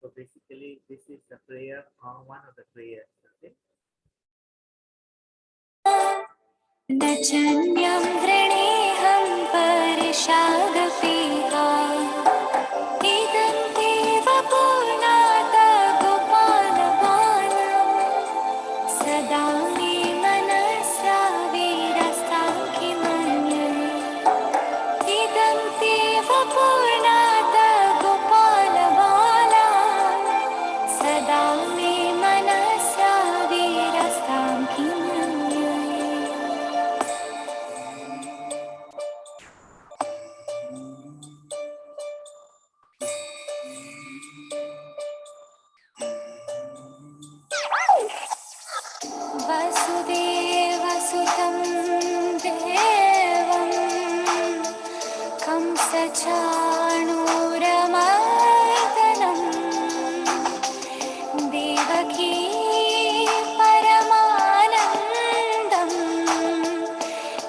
So basically, this is the prayer or one of the prayers. Okay. न चन्यं वृणेऽहं परिषादपि वा इदं देव पूर्णात् गोपालपालम् सदा मे मनसा वीरस्तां किमन्ये इदं देव पूर्णात् गोपालबालाम् सदा मे मनसा वीरस्तां किमन्ये वसुदेवसुतं देवं कंसचाणूरमर्दनं देवकी परमानन्दं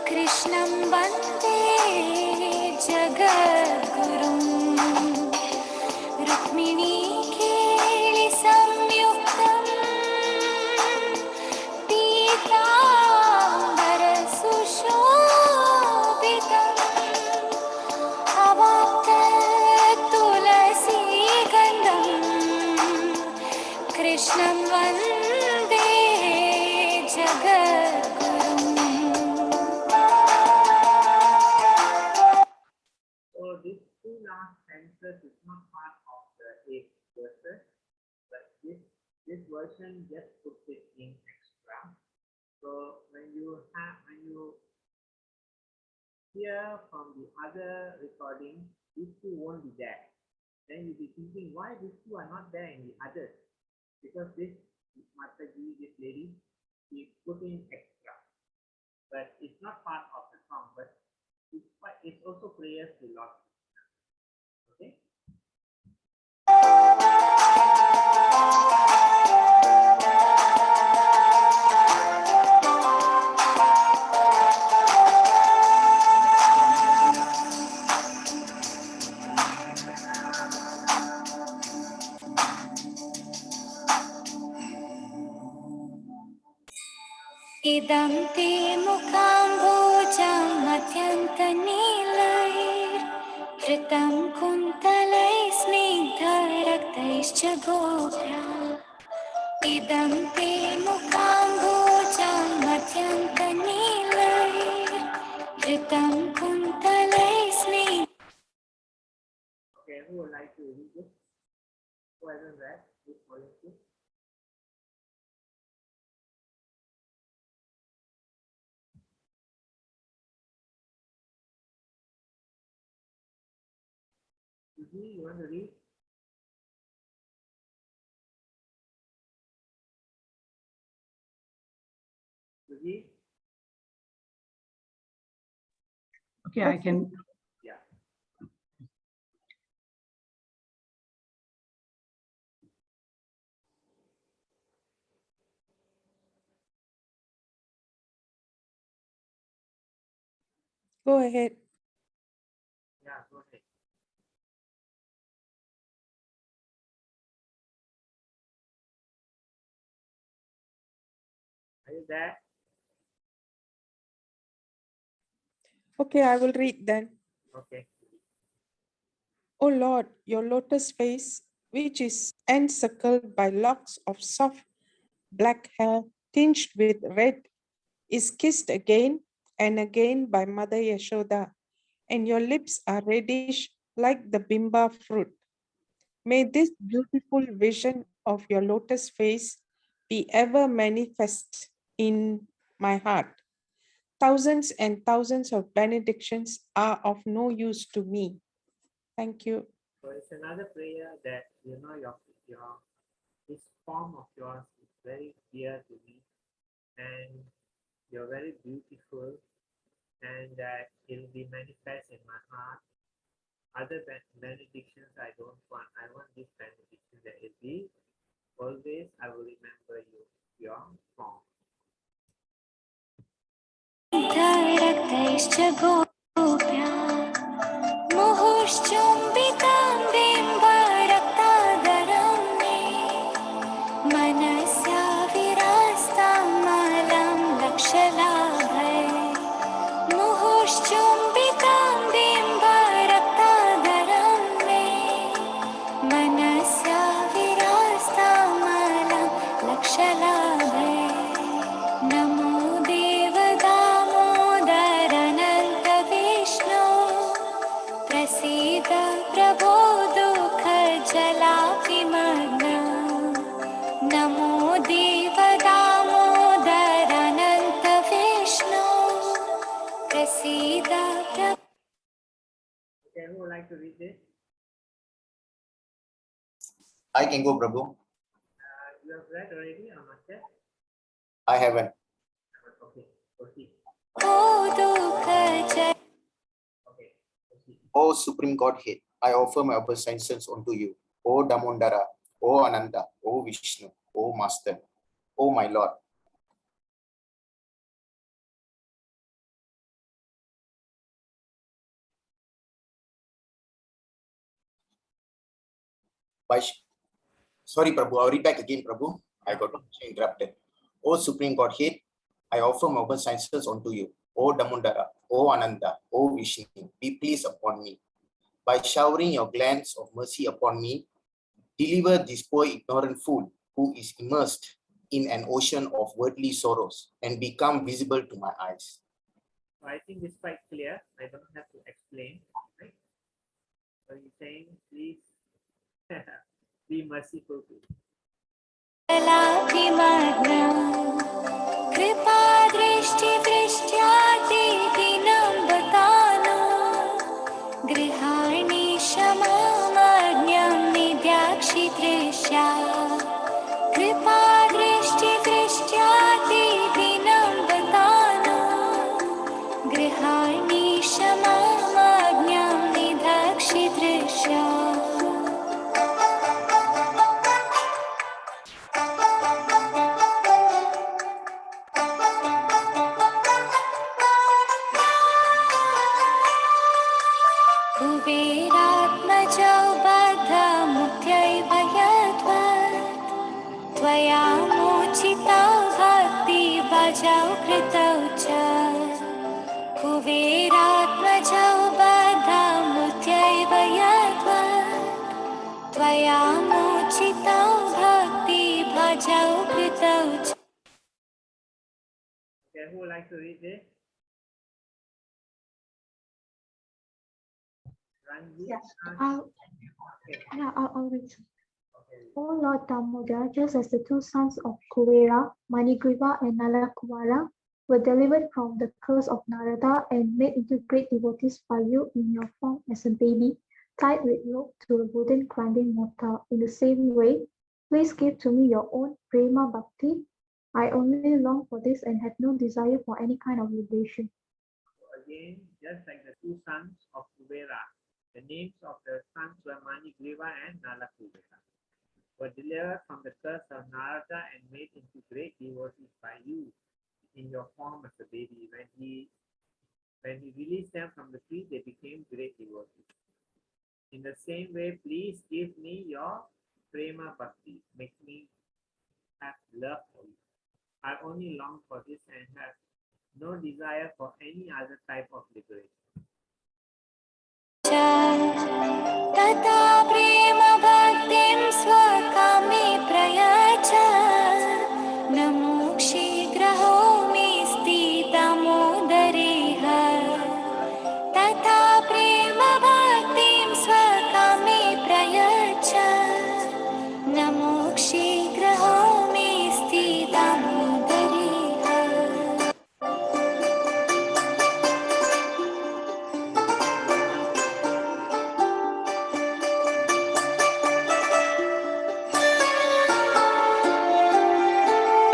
कृष्णं वन्दे जगद्गुरुम् रुक्मिणी केलिसंयुक्तम् पीताम्बरसुशोभितम् अवाप्ततुलसीगन्धम् कृष्णं वन्दे जगद्गुरुम् So these 2 last sentences is not part of the 8 verses, but this version just puts it in extra. So when you hear from the other recording, these 2 won't be there. Then you'll be thinking why these 2 are not there in the others, because this Mataji, this lady, she put in extra. but it's not part of the song, but it's also prayers to Lord. Okay. इदं ते मुखाम्भोजं मध्यन्तनीलैर्हृतं कुन्तलैः स्निग्धरक्तैश्च गोप्या इदं ते मुखाम्भोजं मध्यन्तनीलैर्हृतं कुन्तलैः स्निग्ध. Okay, who would like to read this? Who hasn't read? Please volunteer. You want to read? Suji? Okay, I can. Yeah. Go ahead. Yeah, go ahead. Are you there? Okay, I will read then. Okay. O Lord, your lotus face, which is encircled by locks of soft black hair tinged with red, is kissed again and again by Mother Yashoda, and your lips are reddish like the bimba fruit. May this beautiful vision of your lotus face be ever manifest in my heart. Thousands and thousands of benedictions are of no use to me. Thank you. So it's another prayer that your this form of yours is very dear to me, and you're very beautiful, and that it will be manifest in my heart. Other benedictions I don't want. I want this benediction that it be always. I will remember you, your form. रक्तैश्च Gopya मुहुश्चुम्बितां बिम्बरक्तादरं मे मनसा विरास्तां मालां लक्षलाभै मुहुश्चुम्बितां बिम्बरक्तादरं मे मनसा विरास्तां मालां लक्षलाभै नमो देवदामोदरनन्त विष्णु प्रसीद प्रभो दुःखजलाभिमग्ना नमो देवदामोदरनन्त विष्णु प्रसीद प्रभो. Okay, who would like to read this? I can go, Prabhu. You have read already or not yet? I haven't. Okay, proceed. Okay, proceed. O Supreme Godhead, I offer my obeisances unto you. O Damodara, O Ananda, O Vishnu, O Master, O my Lord. Sorry, Prabhu, I'll read back again, Prabhu. I got interrupted. O Supreme Godhead, I offer my obeisances unto you. O Damodara, O Ananda, O Vishnu, be pleased upon me. By showering your glance of mercy upon me, deliver this poor ignorant fool who is immersed in an ocean of worldly sorrows and become visible to my eyes. So I think it's quite clear. I don't have to explain, right? So you're saying, please be merciful to me. कृपा दृष्टि दृष्ट्यादिदिनं बतानो गृहाणि क्षमामज्ञं निद्याक्षितृष्या कृपा दृष्टि दृष्ट्यादिदिनं बतानो गृहाणि क्षमामाज्ञां निधक्षिदृशा कुबेरात्मजौ बद्धमुख्यैव यद्वत् त्वया मोचितौ भक्तिभजौ कृतौ च कुबेरात्मजौ बद्धमुख्यैव यद्वत् त्वया मोचितौ भक्तिभजौ कृतौ च. Okay, who would like to read this? Ranjit? Yes, Okay. I'll read. Okay. O Lord Damodara, just as the two sons of Kuvera, Manigriva and Nalakumara, were delivered from the curse of Narada and made into great devotees by you in your form as a baby, tied with rope to a wooden grinding mortar. In the same way, please give to me your own prema bhakti. I only long for this and have no desire for any kind of liberation. Again, just like the two sons of Kuvera, the names of the sons were Manigriva and Nalakuvera, were delivered from the curse of Narada and made into great devotees by you in your form as a baby. When he released them from the tree, they became great devotees. In the same way, please give me your prema bhakti. Make me have love for you. I only long for this and have no desire for any other type of liberation. तथा प्रेम भक्तिं स्वकामे प्रयच्छ न मोक्षे ग्रहोमि स्थितमोदरेह तथा प्रेम भक्तिं स्वकामे प्रयच्छ न मोक्षे ग्रहोमि स्थितमोदरेह.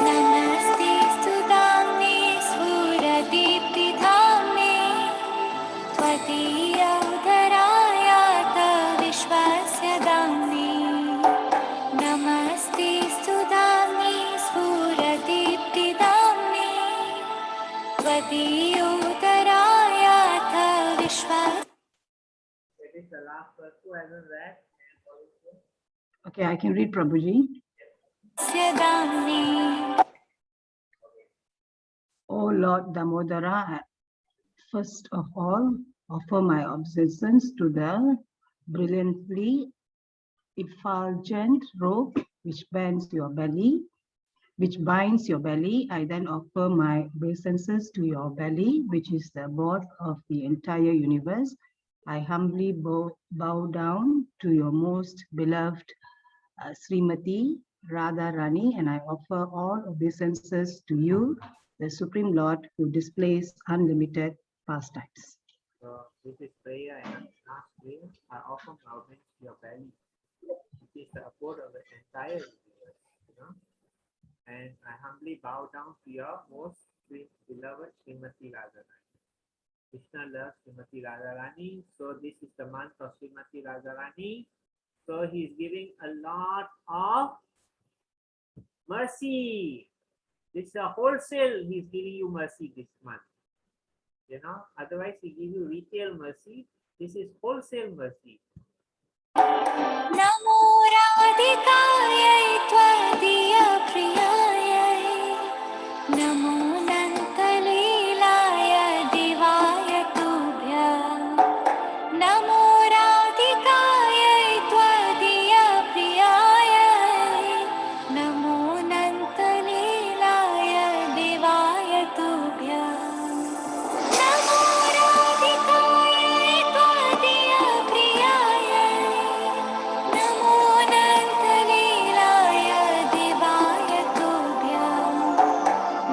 नमस्ते सुदाम्ने स्फुरदीप्तिधाम्ने त्वदीयोदरायात विश्वस्य दाम्ने नमस्ते सुदाम्ने स्फुरदीप्तिधाम्ने त्वदीयोदरायात विश्वस्य. That is the last verse. Who hasn't read? Okay, I can read Prabhuji. दाम्ने. O Lord Damodara, first of all, offer my obeisance to the brilliantly effulgent robe which binds your belly. I then offer my obeisances to your belly, which is the board of the entire universe. I humbly bow down to your most beloved Srimati Radharani, and I offer all obeisances to you, the Supreme Lord, who displays unlimited pastimes. So this is prayer and last prayer. I offer my obedience to your belly, which is the abode of the entire universe. And I humbly bow down to your most beloved Srimati Radharani. Krishna loves Srimati Radharani, so this is the month of Srimati Radharani. So he is giving a lot of mercy. This is a wholesale, he is giving you mercy this month. Otherwise he give you retail mercy. This is wholesale mercy. नमो राधिकायै त्वदीयप्रियायै नमो नन्तलीलाय दिवाय तुभ्यं नमो राधिकायै त्वदीयप्रियायै नमो नन्तलीलाय दिवाय तुभ्यं नमो राधिकायै त्वदीयप्रियायै नमो नन्तलीलाय दिवाय तुभ्यं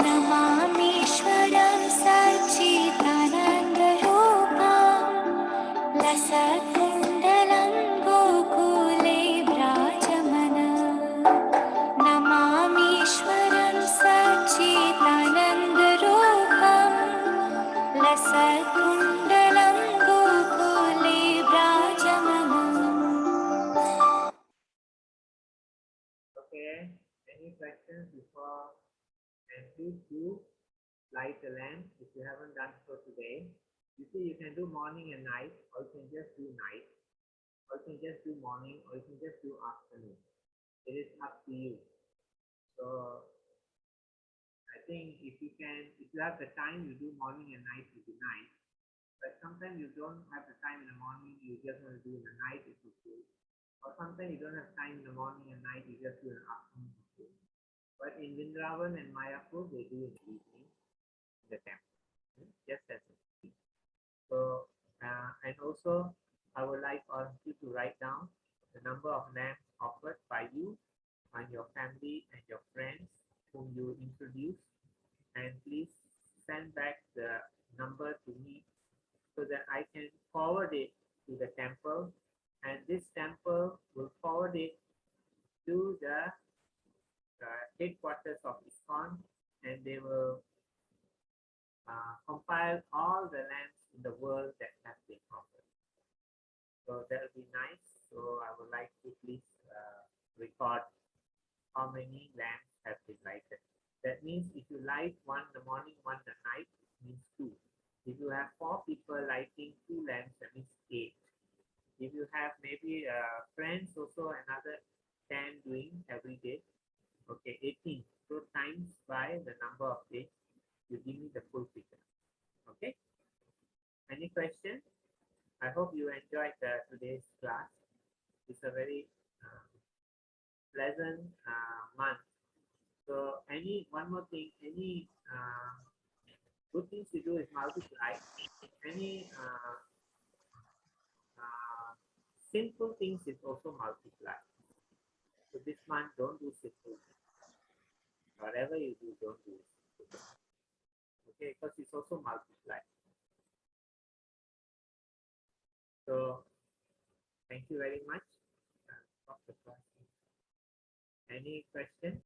नमामीश्वरं सच्चिदानन्दरूपं लसत्कुण्डलं गोकुले विराजमानं नमामीश्वरं सच्चिदानन्दरूपं लसत्कुण्डलं गोकुले व्राजमानम् Okay, any questions before? And please do light the lamp if you haven't done so today. You see, you can do morning and night, or you can just do night, or you can just do morning, or you can just do afternoon. It is up to you. So I think if you have the time, you do morning and night, it would be nice. But sometimes you don't have the time in the morning, you just want to do in the night, it's okay. Or sometimes you don't have time in the morning and night, you just do in the afternoon, okay. But in Vrindavan and Mayapur, they do in the evening in the temple, just as a So, and also, I would like all of you to write down the number of lamps offered by you and your family and your friends whom you introduce, and please send back the number to me so that I can forward it to the temple, and this temple will forward it to the headquarters of ISKCON, and they will compile all the lamps in the world that have been offered. So that will be nice. So I would like to please record how many lamps have been lighted. That means if you light one in the morning, one in the night, it means 2. If you have 4 people lighting 2 lamps, that means 8. If you have maybe friends also another 10 doing every day, okay, 18. So times by the number of days, you give me the full figure. Okay. Any question? I hope you enjoyed today's class. It's a very pleasant month. So one more thing, any good things to do is multiply. Any simple things is also multiply. So this month, don't do simple things. Whatever you do, don't do it. Okay, because it's also multiply. So thank you very much. Stop the class. Any question?